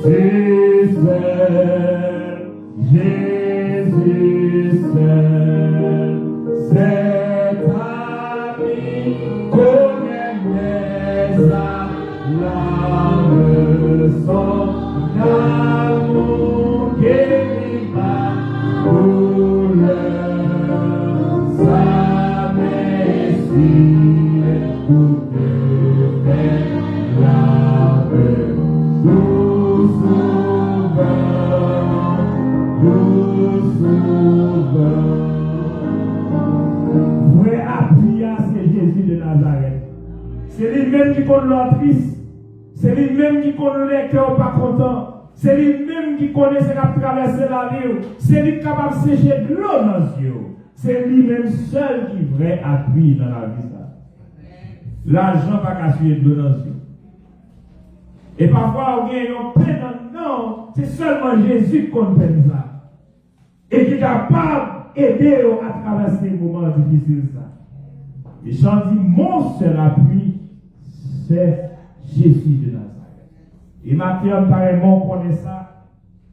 Jésus seul, Jésus seul, cet ami connaît mes âmes, son amour guérit ma douleur, sa merci tout fait lave, tout souverain, tout souverain. Vrai appui, c'est Jésus de Nazareth. C'est lui-même qui connaît leur triste. C'est lui-même qui connaît les cœurs pas contents. C'est lui-même qui connaît ce qui a traversé la vie. C'est lui capable de sécher de l'eau dans les yeux. C'est lui-même seul qui vrai appui dans la vie. L'argent va casser de l'eau dans les yeux. Et parfois, on gagne un peine. Non, c'est seulement Jésus qui connaît ça. Et qui est capable d'aider à traverser les moments difficiles. Et j'en dis, mon seul appui, c'est Jésus de Nazareth. Et maintenant, apparemment, on connaît ça.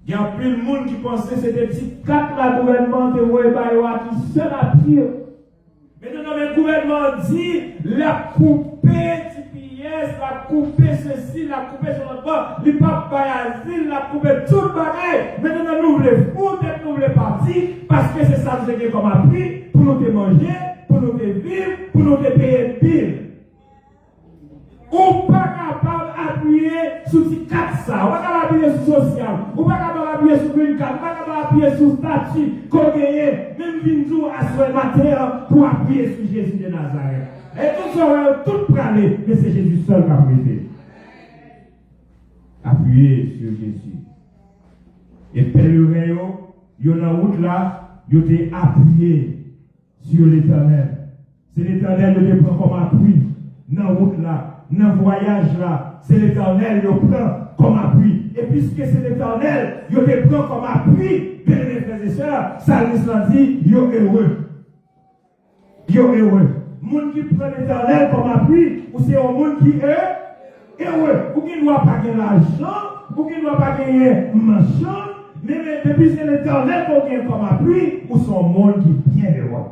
Il y a plus de monde qui pensait que c'était des petits quatre la gouvernement de Ouébaïwa qui seul appui. Maintenant, le gouvernement dit, la couper TPS, la couper ceci, la couper sur notre bord, les papes asile, la couper tout le bagage. Maintenant, nous voulons foutre, nous voulons partir, parce que c'est ça que j'ai comme appris, pour nous manger, pour nous vivre, pour nous payer pile. Ou pas capable d'appuyer sur ces 4 ça, ou pas capable d'appuyer sur social, ou pas capable d'appuyer sur une carte, ou pas capable d'appuyer sur statut, qu'on gagne, même Vinzou à ce matin pour appuyer sur Jésus de Nazareth. Et tout ça, on va tout prendre, mais c'est Jésus seul qui a prêté. Appuyer sur Jésus. Et pèlerin, il y a une route là, il y a appuyé sur l'Éternel. C'est l'Éternel qui prend comme appui dans la route là. Dans le voyage là, c'est l'Éternel qui prend comme appui. Et puisque c'est l'Éternel qui prend comme appui, bien mes frères et sœurs, Salmis l'a dit, yo heureux. Yo heureux. Monde qui prend l'Éternel comme appui, ou c'est un monde qui est heureux. Ou qui ne doit pas gagner l'argent, ou qui ne doit pas gagner marchand, mais depuis c'est l'Éternel qui vient comme appui, ou c'est un monde qui est bien heureux.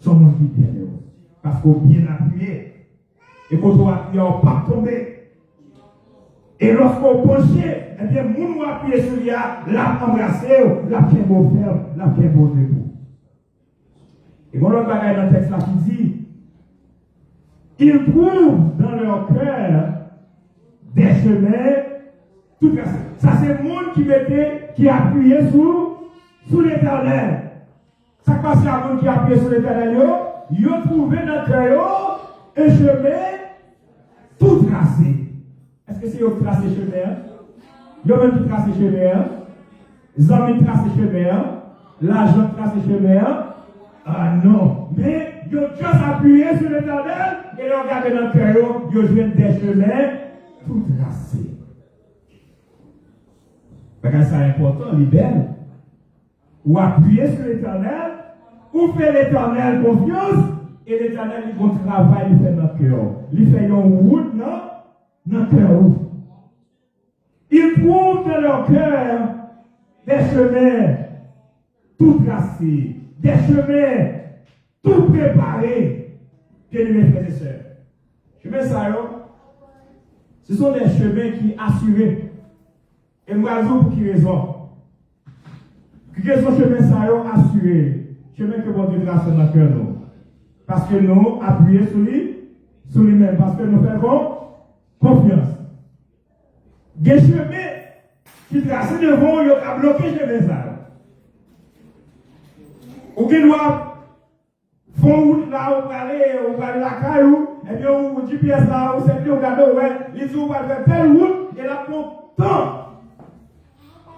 C'est un monde qui est bien heureux. Parce qu'on bien appuyé. Et quand on appuie, on ne pas tomber. Et lorsqu'on penche, eh bien, nous appuyer sur lui, l'a embrassé, l'a fait beau ferme, l'a fait beau debout. Et mon autre bagage dans le texte là qui dit, ils trouvent dans leur cœur des chemins tout tracés. Ça, c'est le monde qui appuyait sur l'Éternel. Ça passe à un monde qui appuyait sur l'Éternel, ils ont trouvé dans le cœur un chemin tout tracé. Est-ce que c'est eux qui tracent le chemin? Ils ont même qui tracent le chemin. Les amis tracent le chemin. L'argent trace le chemin. Ah non. Mais ils ont juste appuyé sur l'Éternel et ils ont regardé dans le cœur, ils ont joué des chemins tout tracés. Parce que c'est important, libère. Ou appuyer sur l'Éternel, ou faire l'Éternel confiance. Et l'Éternel, il va travailler, il fait dans le cœur. Il fait une route dans le cœur. Ils trouvent dans leur cœur des chemins tout tracés, des chemins tout préparés. Bien mes frères et sœurs. Chemins ça, ce sont des chemins qui assurés. Et moi, je pour qui raison? Quels sont les chemins ça, assurés? Chemin que votre trace dans le cœur, nous. Parce que nous appuyons sur lui-même. Parce que nous faisons confiance. Des chemins qui tracent devant, ils ont bloqué le chemin. Ou qui doivent faire route là, ou aller la caillou, et bien, ou GPS là, ou c'est plus, ou gardez, ouais, ils ont fait telle route, et là, pour temps.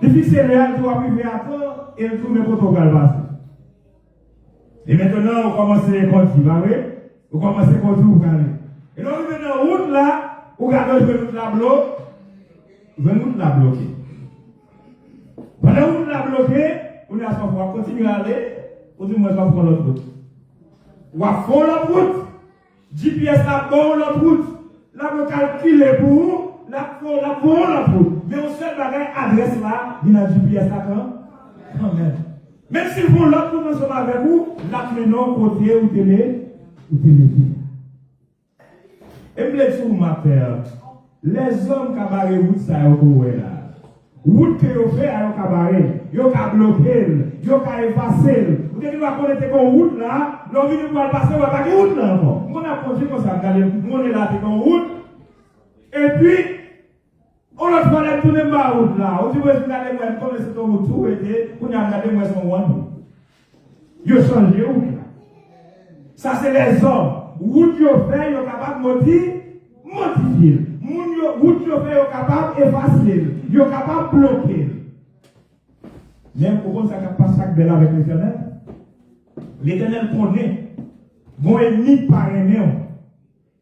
Les fixer les gens, ils doivent arriver à temps, et ils trouvent mes protocoles passés. Et maintenant, on commence à cultiver, on commence à cultiver. Et donc, maintenant, route là, on regarde, je vais nous la bloquer. Je vais nous la bloquer. Pendant que nous la bloquer, on a soit continuer à aller, ou du moins, on va prendre l'autre route. On va faire l'autre route. GPS là, bon l'autre route. Là, on calcule pour vous, là, on va faire l'autre route. Mais on sait que l'adresse là, il y a GPS là quand même. Même si vous l'autre nous sommes avec vous, là maintenant côté ou télé. Et puis sur ma terre, les hommes qui ont barré route ça ont là. Route que vous fait à cabaret, vous avez bloqué, vous avez effacé. Vous devez connaître qu'on route là, nous venons passer, on va pas route là encore. On a posé comme ça, on est là, c'est qu'on route. Et puis on a fait tourner ma route là. On dit, vous regardez moi, comme c'est ton route, tout était, on a regardé moi son one. Ils ont changé route là. Ça, c'est les hommes. Route qu'ils ont fait, ils sont capables de modifier. Route qu'ils ont fait, ils sont capables d'effacer. Ils sont capables de bloquer. Mais pourquoi ça ne passe pas chaque belle avec l'Éternel? L'Éternel connaît. Bon ennemi par ennemi.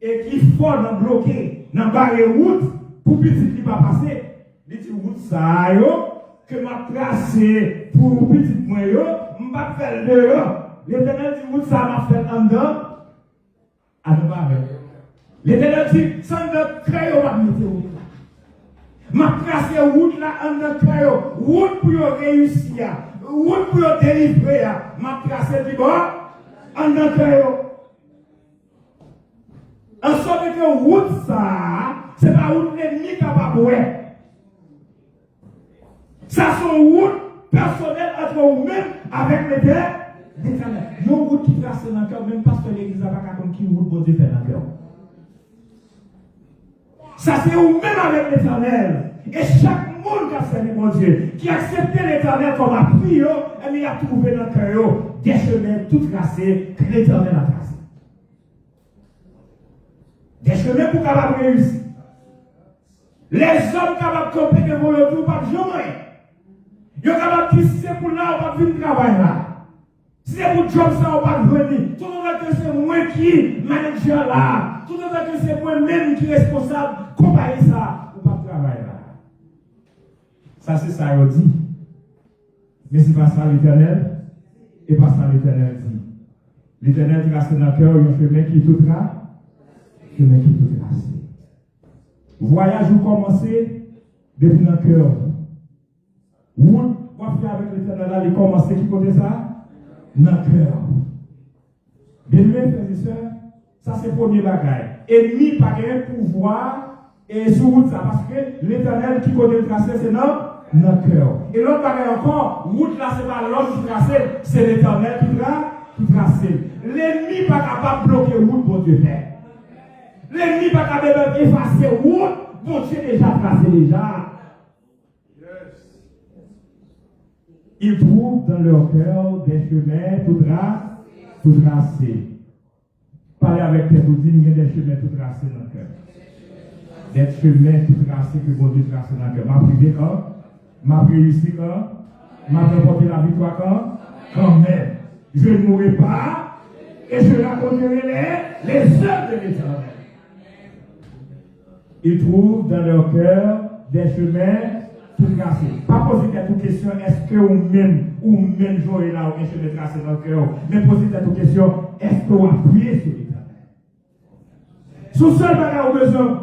Et qui faut dans bloquer, dans barrer route. Pour petit qui va passer, il dit route ça que m'a tracé pour petit moi m'a fait dehors. L'Éternel dit route ça m'a fait en dedans. À nous pas avec. L'Éternel dit sans de crayon m'a mis route. M'a tracé route là en dedans crayon, route pour réussir, route pour délivrer, m'a tracé du bord en dans cœur. En sorte que route ça, c'est pas route l'ennemi capable de. Ça c'est une route personnelle entre vous-même avec l'Éternel. Une route qui trace dans le cœur, même parce que l'église n'a pas comme qui route pour Dieu fait dans le cœur. Ça c'est vous-même avec l'Éternel. Et chaque monde qui a servi mon Dieu, qui a accepté l'Éternel comme appui, il a trouvé dans le cœur des chemins tout tracés que l'Éternel a tracés. Des chemins pour capable réussir. Les hommes capables de camper devant le tour, pas de jamais. Ils sont capables de dire si c'est pour là, on va venir travailler là. Si c'est pour job, ça, on va venir. Tout le monde que c'est moi qui manager là. Tout le monde que c'est moi-même qui est responsable. Compagnie ça, on va travailler là. Ça, c'est ça, il dit. Mais c'est pas ça l'Éternel. Et pas ça l'Éternel dit. L'Éternel trace dans le cœur, il y a un chemin qui est tout tracé. Chemin qui est tout tracé. Voyage vous commencez depuis dans le cœur. Vous faire avec l'Éternel là, il commence qui côté ça? Dans le cœur. Bien aimés, frères et sœurs, ça c'est le premier bagage. Ennemi n'a pas de pouvoir et sur route ça, parce que l'Éternel qui côté tracé, c'est dans le cœur. Et l'autre bagage encore, route là, c'est pas l'homme qui trace, c'est l'Éternel qui trace. L'ennemi n'est pas capable de bloquer route pour Dieu faire. L'ennemi n'est pas capable d'effacer route, bon Dieu déjà tracé déjà. Ils trouvent dans leur cœur des chemins tout tracés. Parlez avec tes audits, il y a des chemins tout tracés dans le cœur. Des chemins tout tracés que bon Dieu trace dans le cœur. M'a privé quand? M'a réussi quand? M'a remporté la victoire quand même. Je ne mourrai pas et je raconterai les œuvres de l'Éternel. Ils trouvent dans leur cœur des chemins tout tracé. Pas poser cette question, est-ce que ou-même jouer là, ou un chemin tracé dans le cœur, mais poser cette question, est-ce que vous appuyez sur l'Éternel? Sous seul bagage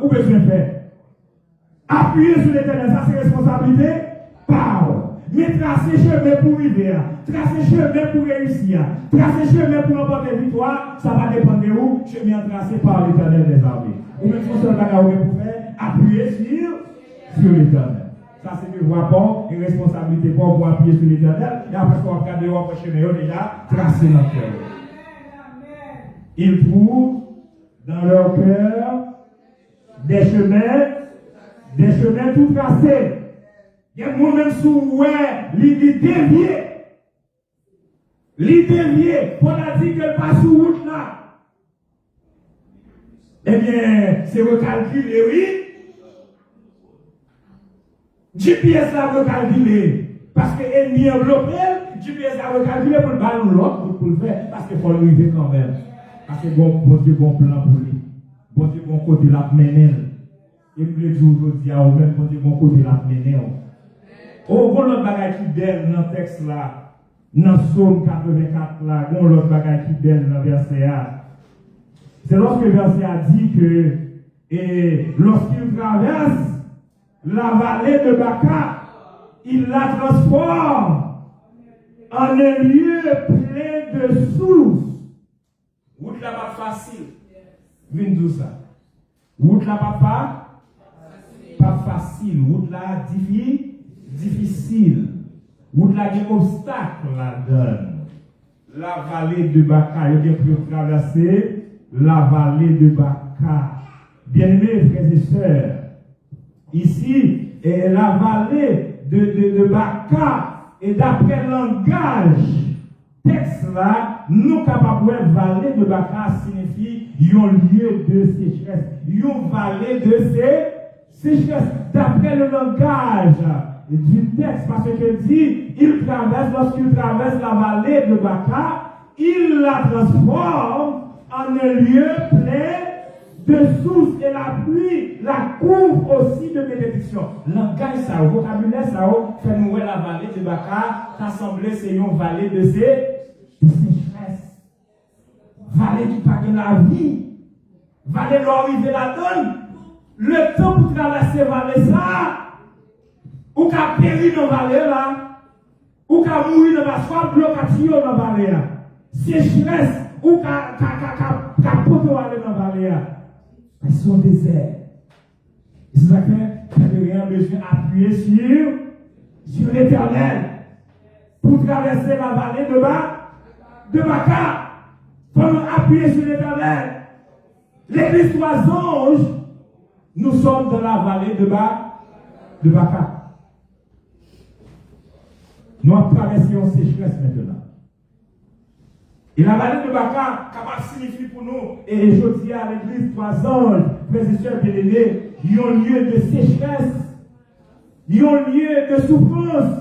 ou besoin de faire. Appuyer sur l'Éternel, ça c'est responsabilité. Parole. Mais tracer chemin pour vivre, tracer chemin pour réussir, tracer chemin pour remporter victoire, ça va dépendre de où, chemin tracé par l'Éternel des armées. Ou même sous seul bagage pour faire, appuyer sur l'Éternel. Ça, c'est une rapport, une responsabilité pour appuyer sur l'Éternel. Et après, on va regarder votre chemin déjà tracé dans le cœur. Ils trouvent dans leur cœur des chemins tout tracés. Il y a des même sous l'idée déviée. L'idée déviée, on a dit qu'elle passe sur route là. Eh bien, c'est recalculé, oui. GPS a recalculé. Parce que l'ennemi a bloqué, GPS a recalculé pour le ballon l'autre pour le faire. Parce qu'il faut l'arriver quand même. Parce que bon Dieu, bon plan pour lui. Bon Dieu, bon côté la mener. Et puis le jour aujourd'hui, même bon Dieu, bon côté la mener. Oh, bon l'autre bagage qui belle dans le texte là. Dans Psaume 84 là, bon l'autre bagage qui belle dans le verset A. C'est lorsque le verset a dit que lorsqu'il traverse la vallée de Baca, il la transforme en un lieu plein de sources. Route là pas facile. Venez d'où ça? Route là pas facile. Route là difficile. Route là des obstacles là-dedans. La vallée de Baca, il y a pu traverser la vallée de Baca. Bien-aimés frères et sœurs, ici, la vallée de Baca, et d'après le langage, texte là, nous capables de vallée de Baca signifie un lieu de sécheresse, une vallée de sécheresse. D'après le langage du texte, parce que dit, lorsqu'il traverse la vallée de Baca, il la transforme en un lieu plein de sources, et la pluie la couvre aussi de bénédictions. Langage, ça, vocabulaire, ça, fait nous la vallée de Baca, rassemblée, c'est une vallée de sécheresse. Vallée qui parle de la vie. Vallée de l'arrivée la donne. Le temps pour traverser vallée, ça, ou qu'à périr dans la vallée là, ou qu'à mourir dans la soif, blocation dans la vallée là. Sécheresse, ou qu'à porter aller dans la vallée. Ils sont déserts. C'est ça que vous avez besoin d'appuyer sur l'Éternel pour traverser la vallée de Baca. Pour nous appuyer sur l'Éternel. L'église 3 anges, nous sommes dans la vallée de Baca. Nous avons traversé une sécheresse maintenant. Et la vallée de Baca, capable signifie pour nous, et je dis à l'église 3 anges, frères et sœurs bien-aimés, il y a un lieu de sécheresse, il y a un lieu de souffrance,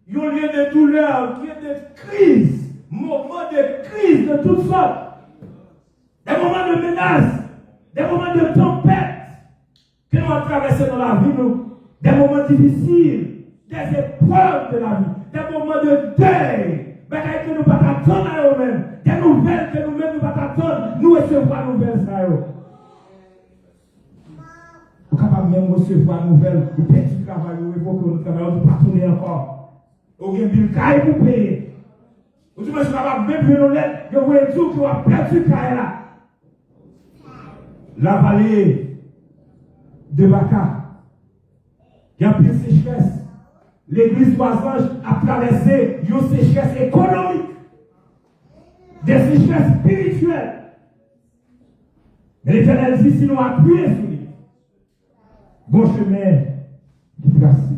il y a un lieu de douleur, il y a de crise, moments de crise de toutes sortes, des moments de menaces, des moments de tempête que nous avons traversé dans la vie, des moments difficiles, des épreuves de la vie, des moments de deuil. Mais que nous ne pas attendre à eux-mêmes, des nouvelles que nous-mêmes nous ne pas attendre, nous recevoir des nouvelles ça. Vous êtes capable même recevoir des nouvelles, vous petit travail, vous évoquez notre travail, vous ne pas tourner encore. Vous avez un bill caille pour payer. Vous êtes capable même de nous lettres, vous voyez tout que vous avez perdu caille là. La vallée de Baca, il y a plus de sécheresse. L'église 3 anges a traversé une sécheresse économique, des sécheresses spirituelles. Mais l'Éternel dit si nous appuyons sur lui, bon chemin qui tracé.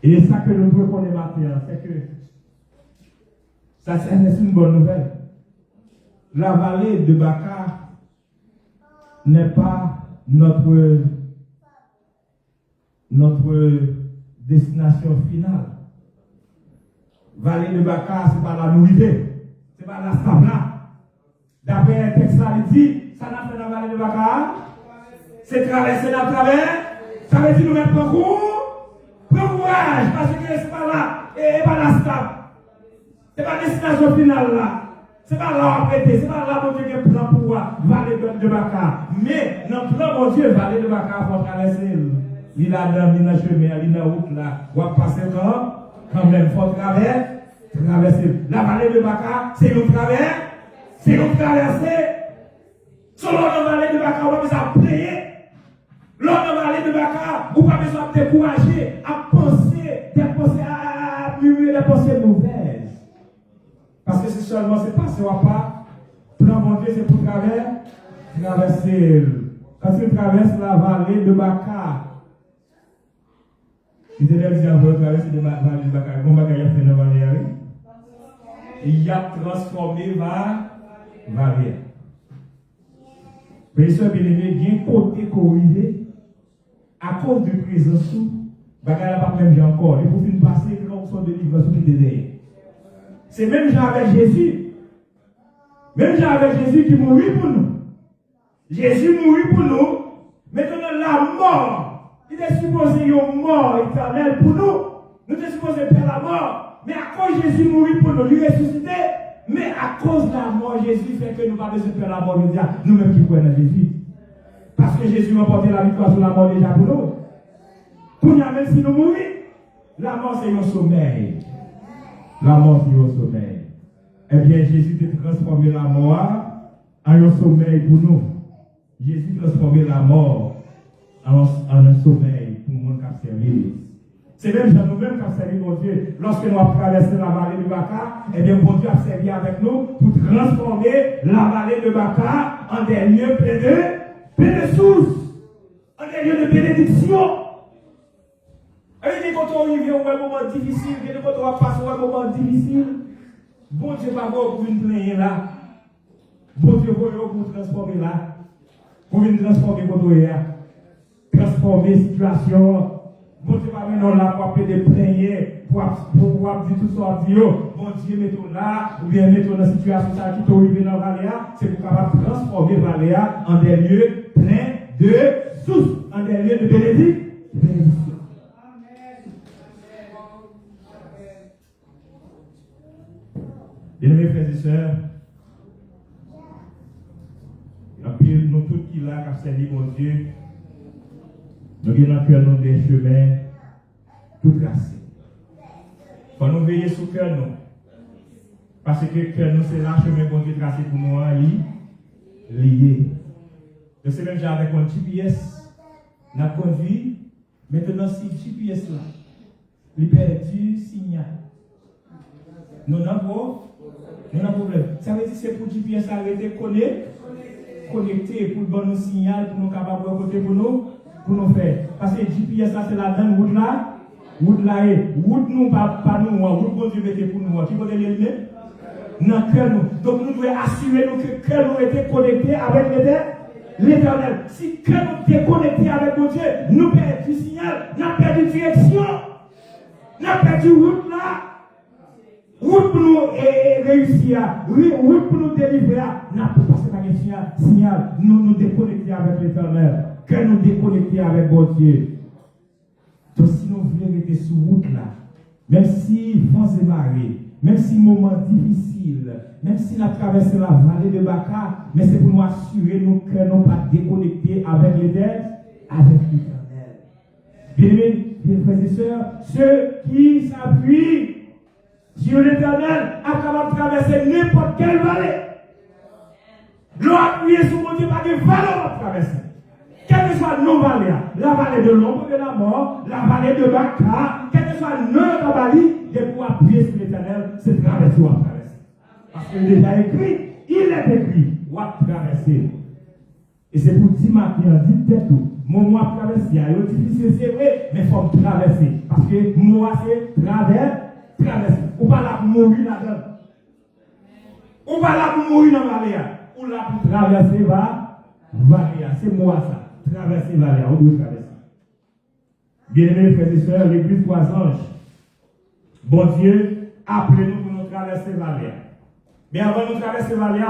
Et ça que nous devons connaître maintenant, c'est que ça c'est une bonne nouvelle. La vallée de Baca n'est pas notre destination finale. Vallée de Baca, ce n'est pas la nourriture, ce n'est pas la sabla. D'après un texte, il dit, ça n'a fait dans la vallée de Baca, c'est traverser dans travers, ça veut dire nous mettre en cours, prends courage, parce que ce n'est pas là, et pas la stable. Ce n'est pas la destination finale là. Ce n'est pas là où prêter, ce n'est pas là où Dieu a un plan pour vallée de Baca. Mais dans le plan, mon Dieu, vallée de Baca, il faut traverser. Il a dans le chemin, il a route là, on va passer quand même, il faut traverser. La vallée de Baca, c'est une traversée. Selon la vallée de Baca, on va besoin de prier. Lors de la vallée de Baca, on va besoin de décourager, à penser, à murmurer des pensées mauvaises. Parce que c'est seulement, c'est pas, ce n'est pas, plan mon Dieu, c'est pour traverser. Quand tu traverses la vallée de Baca, il était dit à vous traverser la vallée de Baca, bon bagage a fait dans la vallée, il a transformé la vallée. Mais ce bien-aimé, il y a un côté corrigé à cause de présence, bagage n'a pas même j'ai encore. Il faut finir passer que l'on soit de livre sur qui était. C'est même Jean avec Jésus. Même Jean avec Jésus qui mourit pour nous. Jésus mourit pour nous. Maintenant, la mort, il est supposé une mort éternelle pour nous. Nous sommes supposés faire la mort. Mais à cause de Jésus mourit pour nous, lui ressuscité. Mais à cause de la mort, Jésus fait que nous ne pouvons pas faire la mort déjà. Nous-mêmes qui croyons en Jésus. Parce que Jésus a remporté la victoire sur la mort déjà pour nous. Pour nous, même si nous mourons, la mort c'est un sommeil. La mort c'est un sommeil. Eh bien, Jésus a transformé la mort en un sommeil pour nous. Jésus a transformé la mort en un sommeil pour nous qui avons servi. C'est même nous-mêmes qui avons servi mon Dieu. Lorsque nous avons traversé la vallée de Baca, eh bien, mon Dieu a servi avec nous pour transformer la vallée de Baca en des lieux pleins de sources, en des lieux de bénédiction. Et quand on arrive à un moment difficile, quand on va passer un moment difficile, bon Dieu va voir pour une plainte là. Bon Dieu va voir pour transformer là. Pour une transformer votre transformer la situation. Bon Dieu va maintenant là pour appeler des plaintes, pour pouvoir dire tout ça. Bon Dieu, mettons là, ou bien mettons dans la situation qui t'arrive dans la vallée, c'est pour capable transformer la vallée en des lieux pleins de sources, en des lieux de bénédiction. Bien-aimés frères et sœurs, et puis nous tous qui là, qui ont servi mon Dieu, nous avons dans le cœur des chemins tout tracés. Quand nous veillons sur le cœur, Parce que nous, c'est là chemin qu'on a tracé pour nous, lié. Donc, c'est même genre avec un GPS, on a conduit. Maintenant, si le GPS là, il perd du signal. Nous n'avons pas problème. Ça veut dire que c'est pour le GPS arrêter connecté pour le bon signal, pour nous capables de côté pour nous faire. Parce que le GPS là, c'est la même route là. Route nous, pas nous, route bon Dieu mettez pour nous. Qui peut l'éliminer? Dans cœur nous. Donc nous devons assurer nous que cœur nous était connecté avec l'Éternel. Si cœur nous était connecté avec mon Dieu, nous perdons du signal, nous perdons direction, nous perdons route là. Route pour nous réussir, route pour nous délivrer, nous pas passer par un signal, nous déconnecter avec l'Éternel, cœur nous déconnecter avec mon Dieu. Donc si nous voulons rester sur route là, même si vent et marée, même si moment difficile, même si nous avons traversé la vallée de Baka, mais c'est pour nous assurer que nous ne pas déconnecter avec l'Éternel. Bien-aimés, bien frères et sœurs, ceux qui s'appuient sur l'Éternel sont capables de traverser n'importe quelle vallée. L'eau appuyée sur mon Dieu, pas de vallée à traverser. Quelle que soit nos vallées, la vallée de l'ombre de la mort, la vallée de Baka, quelle que soit notre vallée, de pouvoir appuyer sur l'Éternel, c'est traverser ou à traverser. Parce qu'il est déjà écrit, il est écrit, ou à traverser. Et c'est pour dire maintenant, dites tout, mon à traverser, il est difficile, c'est vrai, mais il faut traverser. Parce que moi, c'est traverser. Ou pas là pour mourir là-dedans. Ou pas là pour mourir dans la vallée. Ou là pour traverser la vallée. C'est moi ça. Traverser la vallée, on doit traverser. Bien-aimés frères et sœurs, l'église trois anges. Bon Dieu, appelez-nous pour nous traverser la vallée. Mais avant de nous traverser la vallée,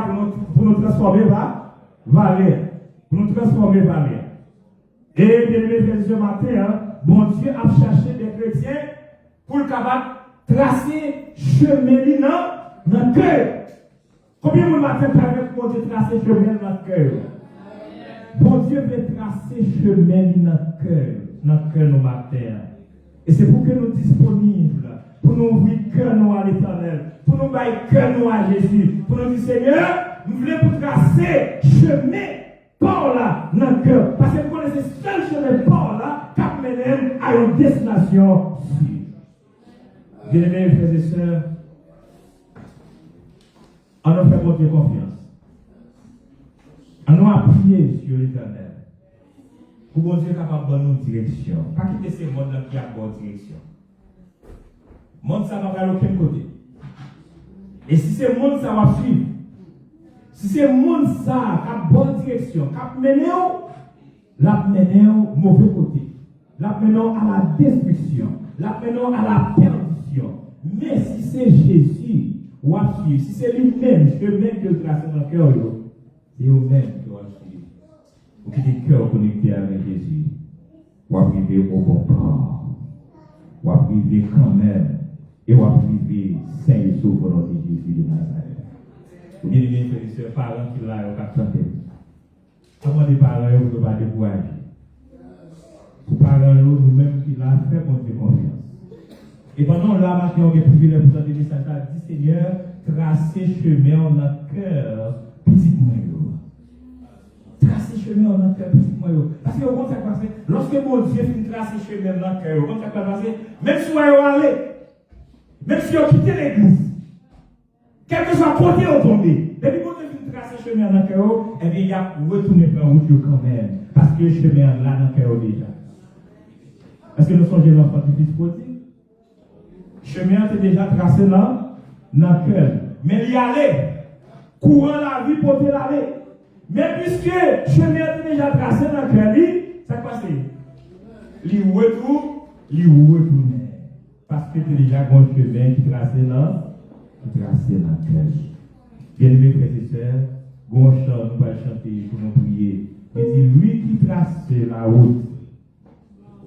pour nous transformer la vallée. Pour nous transformer la vallée. Et bien-aimés frères et sœurs, matin, bon Dieu a cherché des chrétiens pour le capable tracer chemin dans le cœur. Combien de matin permet pour Dieu tracer chemin dans le cœur? Bon Dieu veut tracer chemin dans le cœur nos matins. Et c'est pour que nous disponibles, pour nous ouvrir cœur nous à l'Éternel, pour nous bailler cœur nous à Jésus, pour nous dire Seigneur, nous voulons pour tracer chemin par là dans le cœur. Parce que vous connaissez seul chemin par là qui mène à une destination sûre. Bien-aimés frères et sœurs, on nous fait votre confiance. On nous appuyer sur l'Éternel. Pour bon Dieu capable de nous direction. Pas quitter ces mondes qui a bonne direction. Le monde ça va pas à aucun côté. Et si ce monde ça va suivre, si ce monde ça qui a bonne direction, qui a mené au mauvais côté, l'a mené à la destruction, l'a mené à la perdition. Mais si c'est Jésus, ou à suivre, si c'est lui-même, chemin que le trace dans le cœur, c'est lui-même qui va suivre. Ou qui est cœur connecté avec Jésus, ou à priver au bon port, ou à priver quand même, et ou à priver Saint et Sauveur de Jésus de Nazareth. Vous bien aimé, frères et sœurs, parents qui l'ont chanté. Comment des parents ne peuvent pas décourager? Pour parents, nous-mêmes qui l'ont fait, on fait confiance. Et pendant là, maintenant, on a privilège pour entendre le message, dit Seigneur, tracez chemin en notre cœur, petit moyen. Tracez chemin en notre cœur, petit moyen. Parce que, comment ça passe? Lorsque mon Dieu finit tracer chemin dans notre cœur, comment ça passe? Même si on est allé, même si on quitté l'église, quel que soit côté où on tombe, depuis qu'on finit tracer chemin dans notre cœur, eh bien, il y a retourné dans la route quand même. Parce que le chemin là dans le cœur déjà. Est-ce que nous sommes l'enfant du fils prodigue? Chemin était déjà tracé dans le cœur. Mais il y allait. Courant la vie pour l'aller. Mais puisque le chemin était déjà tracé dans le cœur, ça passe. Il retourne. Parce que c'est déjà un chemin qui tracé dans le cœur. Bien-aimés frères et sœurs, bon chant, nous allons chanter pour nous prier. Il dit, lui qui trace la route,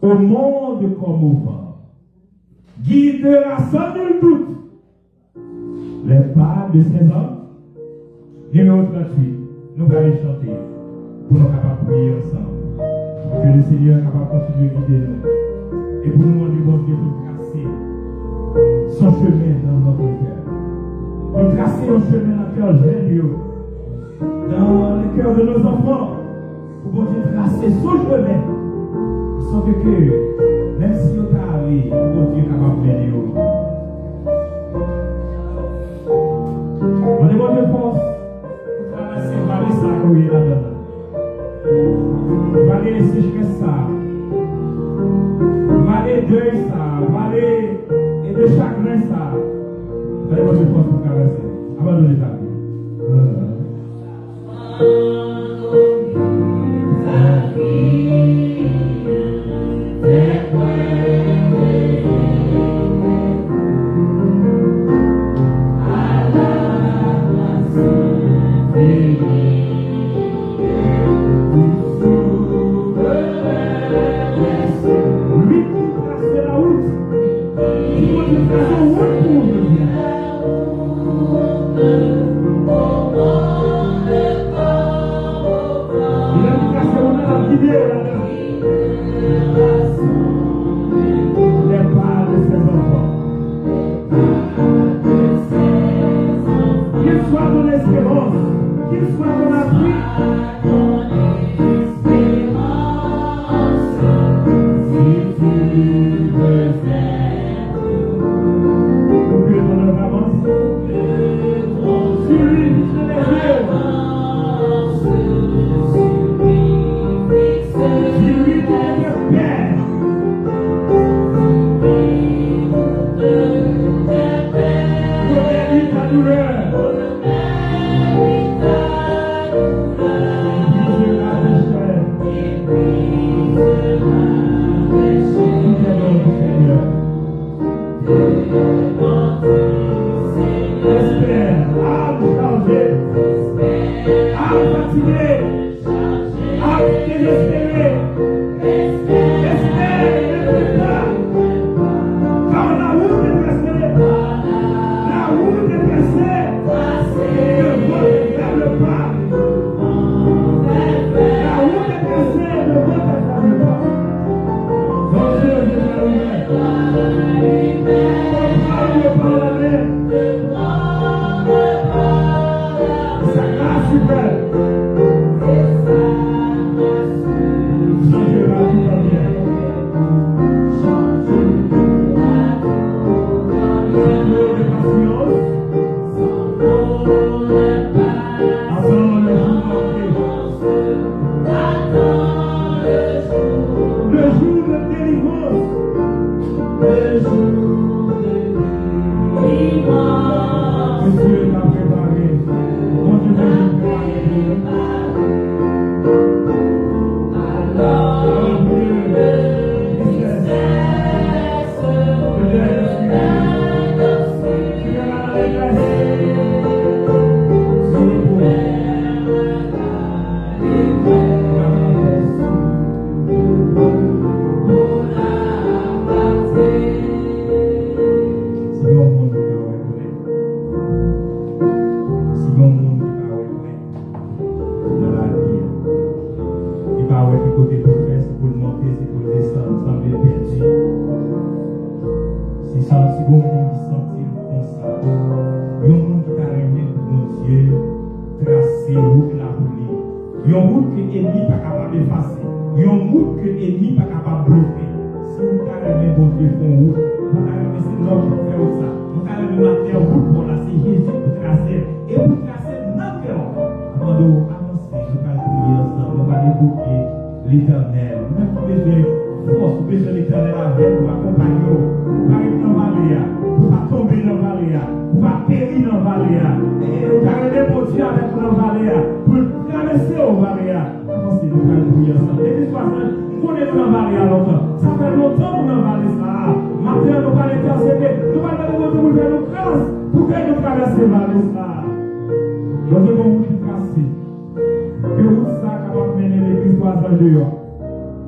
au monde comme au vent, guidera sans nul doute les pas de ses hommes. Numéro 38, nous allons chanter pour nous capables de prier ensemble. Que le Seigneur est capable de continuer à guider nous. Et pour nous demander bon Dieu pour tracer son chemin dans notre cœur. pour tracer un chemin dans le cœur jeune, dans le cœur de nos enfants, pour bon Dieu tracer son chemin. Sauf que, même si on t'a allé, bon Dieu est capable de mener. On est bon Dieu force pour traverser le vallée ça qu'on est là-dedans. Vallée de sécheresse ça. Vallée de deuil ça. Vallée et de chagrin ça. On est bon Dieu force pour traverser. Abandonnez ta vie.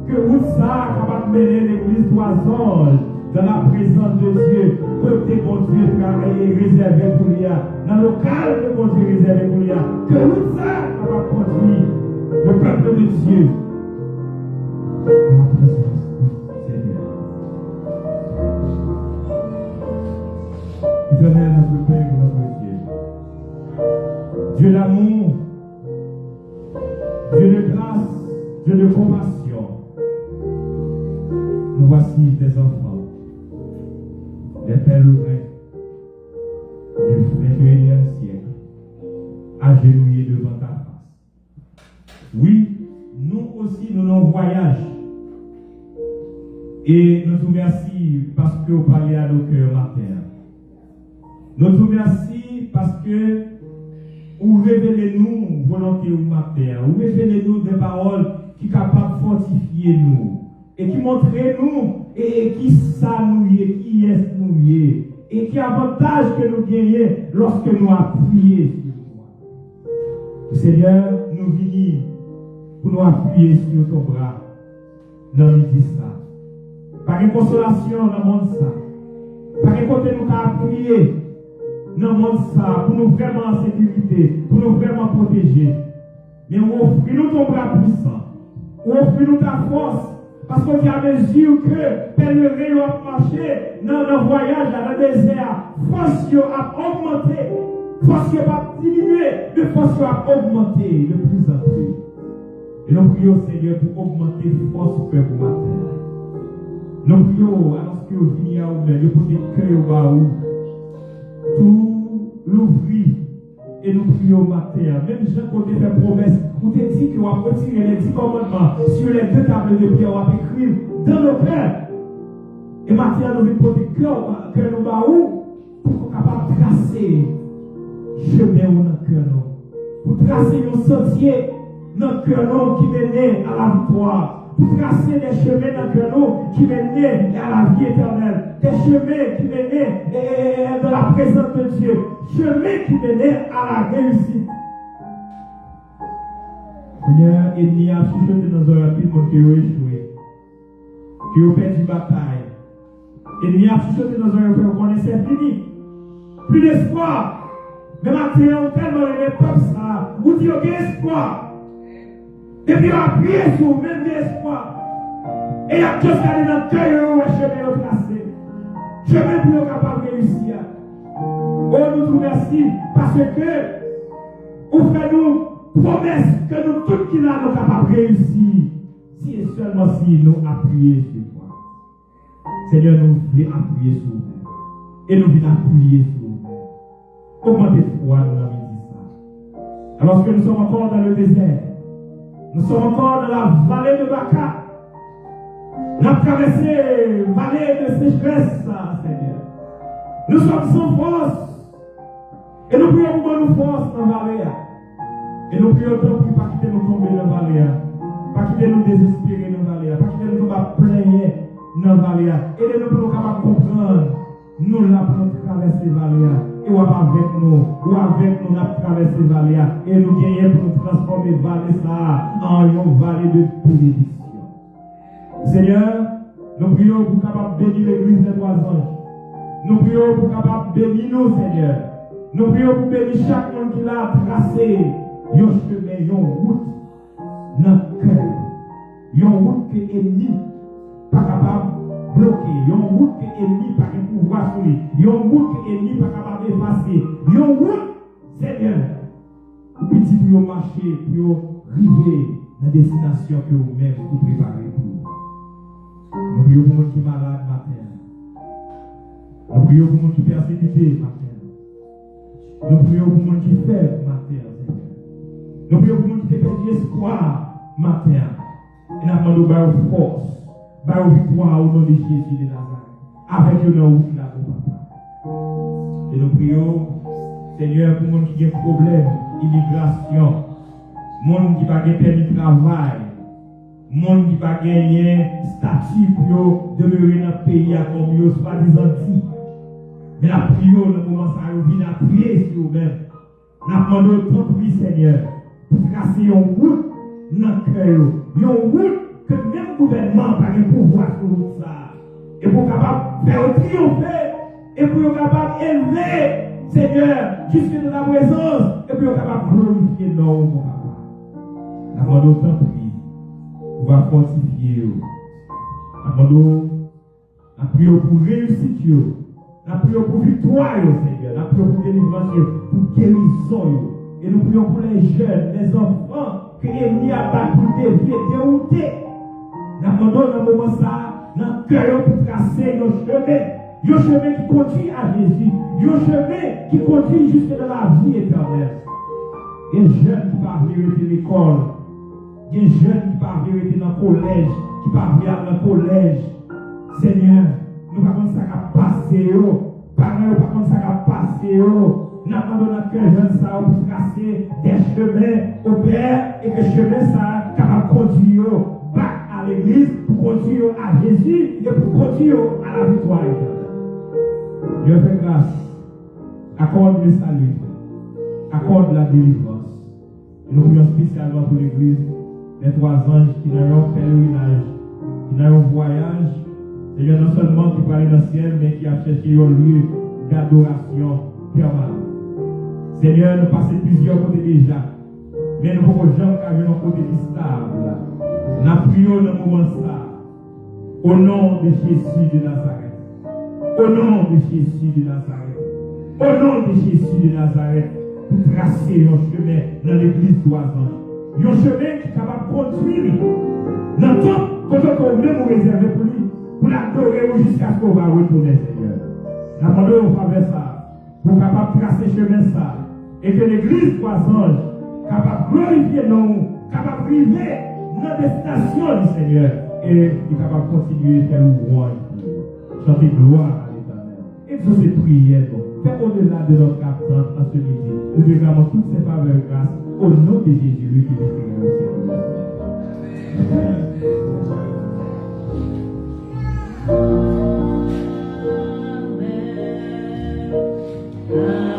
Que vous ça capable de mener l'église 3 anges dans la présence de Dieu, côté bon Dieu travailler réservé pour lui, dans le calme de bon Dieu réservé pour lui, que vous ça capable de conduire le peuple de Dieu dans la présence du Seigneur. Éternel, notre Père et notre Dieu, Dieu de grâce, Dieu de compassion, nous voici tes enfants, les pèlerins du 21e siècle, agenouillés devant ta face. Oui, nous aussi, nous nous voyageons. Et nous te remercions parce que vous parlez à nos cœurs matin. Nous te remercions parce que vous révélez-nous volonté au matin. Vous révélez-nous des paroles qui sont capables de fortifier nous. Et qui montrent nous et qui ça nous y est, qui est nous y est. Et qui avantage que nous gagnons lorsque nous appuyons sur toi. Seigneur, nous venons pour nous appuyer sur ton bras. Dans midi ça. Par une consolation dans le monde ça. Par un côté nous appuyer dans le monde ça pour nous vraiment en sécurité, pour nous vraiment protéger. Mais offre-nous ton bras puissant. Offre-nous ta force. Parce qu'au fur et à mesure que pèlerin a marché dans le voyage, dans le désert, force a augmenté. Force n'a pas diminué, mais force a augmenté de plus en plus. Et nous prions, Seigneur, pour augmenter force pour matin. Nous prions, alors que vous venez à vous, le côté cœur au bas, tout l'ouvrir. Et nous prions matin. Même Jean, quand tu fais promesse, vous te dit qu'on va retirer les 10 commandements sur les 2 tables de pierre, on va écrire dans nos cœurs. Et matin, nous venons pour que nous bas où pour qu'on soit capable de tracer chemin dans le cœur. Pour tracer un sentier dans le cœur qui mène à la victoire. Pour tracer des chemins dans le cœur qui mènent à la vie éternelle. Des chemins qui mènent dans la présence de Dieu. Chemin qui mènent à la réussite. Seigneur, il y a chuchoté dans un rapide monde qui a échoué, qui a perdu la bataille. Il y a chuchoté dans un rapide qu'on est fini. Plus d'espoir. Mais maintenant, tellement les peuples, ça, vous dites qu'il y a espoir. Et puis, on a prié sur vous, même espoir. Et il y a tout ça dans le cœur, et chemin au tracé. Chemin pour être capable de réussir. Oh, nous vous remercions parce que vous faites nous promesse que nous, tout qui là, nous capables de réussir. Si et seulement si nous appuyons sur toi. Seigneur, nous voulons appuyer sur vous. Et nous voulons appuyer sur vous. Augmentez foi, nous avons dit ça. Alors que nous sommes encore dans le désert. Nous sommes encore dans la vallée de Baca. Nous avons traversé la vallée de sécheresse, Seigneur. Nous sommes sans force. Et nous prions pour nous force dans la vallée. Et nous prions pour ne pas quitter nous tomber dans la vallée. Pas quitter nous désespérer dans la vallée. Pas quitter nous plaigner dans la vallée. Aidez-nous pour nous capables de comprendre. Nous là pour nous traverser la vallée. Et ou avec nous traverser la vallée. Et nous gagnons pour nous transformer la vallée ça en une vallée de bénédiction. Seigneur, nous prions pour capable bénir l'église des 3 anges. Nous prions pour capable bénir nous, Seigneur. Nous prions pour bénir chacun qui l'a tracé. Un chemin, une route dans le cœur. Une route que l'ennemi n'est pas capable de bloquer. Une route que l'ennemi n'est pas capable de pouvoir sur lui. Une route que l'ennemi n'est pas capable d'effacer. Une route, Seigneur, petit pour marcher, pour arriver dans la destination que vous-même vous préparez pour nous. Nous prions pour les gens qui sont malades matin. Nous prions pour les gens qui sont persécutés matin. Nous prions pour les gens qui sont faibles matin. Nous prions pour les gens qui ont perdu espoir matin. Et nous demandons par force, par victoire au nom de Jésus de Nazareth. Avec le nom de la papa. Et nous prions, Seigneur, pour les gens qui ont des problèmes, immigration, les gens qui n'ont pas de permis de travail, les gens qui n'ont pas gagné statut pour demeurer dans le pays comme ils soi-disant dit. Mais la prière, nous commençons à venir à prier sur nous-mêmes. Nous demandons tant de Seigneur. Tracer une route dans le cœur. Une route que même le gouvernement n'a pas de pouvoir sur ça. Et pour capable faire triompher. Et pour capable élever, Seigneur, jusque dans la présence. Et pour capable glorifier nos papa. Nous demandons tant de pour fortifier. Nous demandons la prière pour réussir. La prière pour victoire, Seigneur. La prière pour délivrance, pour guérison. Et nous prions pour les jeunes, les enfants, que ennemi a battu pour dévier, dérouter. Nous avons dans le moment ça, dans le cœur pour tracer nos chemins. Un chemin qui conduit à Jésus. Un chemin qui conduit jusque dans la vie éternelle. Il y a des jeunes qui partent vériter l'école. Il y a des jeunes qui partent vériter dans le collège. Qui partent dans le collège. Seigneur, nous ne pouvons pas passer. Parents, nous ne pouvons pas passer. Nous avons dans notre cœur jeune ça pour tracer des chemins au Père et que chemin ça capable de conduire back à l'église, pour conduire à Jésus et pour conduire à la victoire éternelle. Dieu fait grâce, accorde le salut, accorde la délivrance. Et nous prions spécialement pour l'église, les 3 anges qui n'ont un pèlerinage, qui n'ont un voyage, Seigneur, non seulement qui parle dans le ciel, mais qui a cherché un lieu d'adoration permanent. Seigneur, nous passons plusieurs côtés déjà, mais nous ne pouvons jamais avoir un côté stable. Nous prions dans le moment ça, au nom de Jésus de Nazareth. Au nom de Jésus de Nazareth. Au nom de Jésus de Nazareth. Pour tracer un chemin dans l'église 3 ans. Un chemin qui est capable de conduire dans tout ce qu'on veut nous réserver pour lui. Pour l'adorer jusqu'à ce qu'on va retourner, Seigneur. Nous demandons au faveur ça. Pour capable de tracer chemin ça. Et que l'église 3 anges capable de glorifier nous. Capable de vivre dans la destination du Seigneur. Et qui est capable de continuer à faire l'ouvrage. Chanter gloire à l'Éternel. Exaucer prière. Faire au-delà de notre absence en ce midi. Nous réclamons toutes ces faveurs grâce au nom de Jésus, lui qui est le Yeah.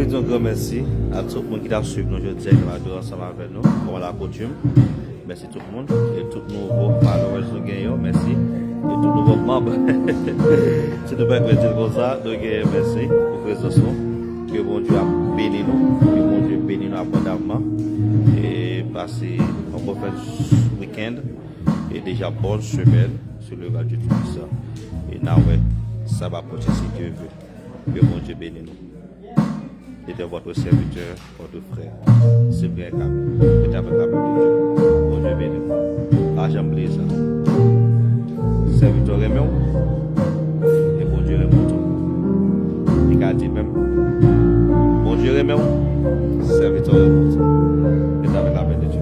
veux dire un grand merci à tout le monde qui a suivi nous aujourd'hui ensemble avec nous, comme la coutume. Merci tout le monde et tout nouveau followers nous gagnons, merci. Et tout nouveau membre. Si nous pouvons dire comme ça, nous gagnons merci pour la présence. Que bon Dieu a béni nous, que bon Dieu béni nous abondamment. Et passer un bon week-end et déjà bonne semaine sur le radio Tout-Puissant. Et now, ça va continuer si Dieu veut. Que bon Dieu bénisse nous. Et de votre serviteur, votre frère, Sylvain Camille. Et avec la Bible de Dieu. Bon Dieu bénisse nous. Agent Blaise. Serviteur Raymond. Et bon Dieu Raymond tout. Et qu'a dit même. Bon Dieu Raymond. Serviteur Raymond. Et avec la Bible de Dieu.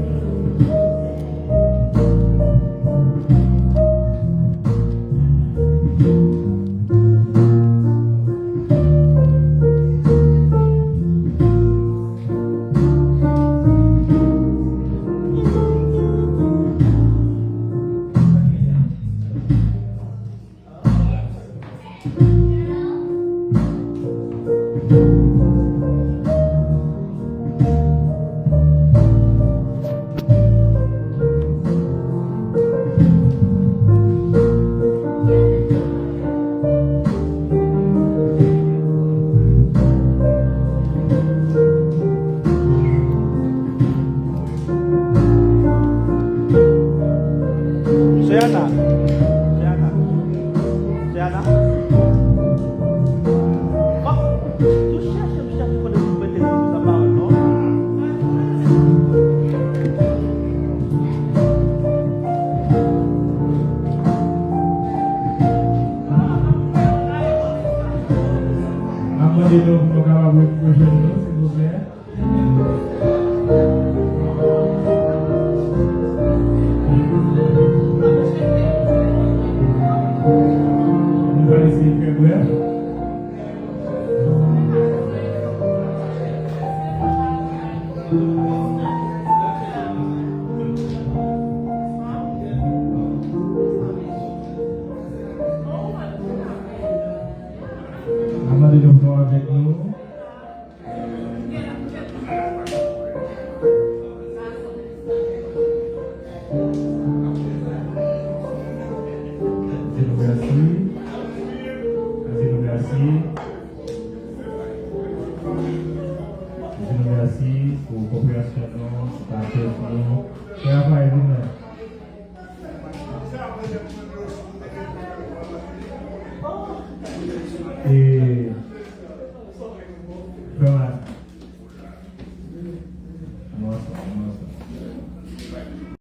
Et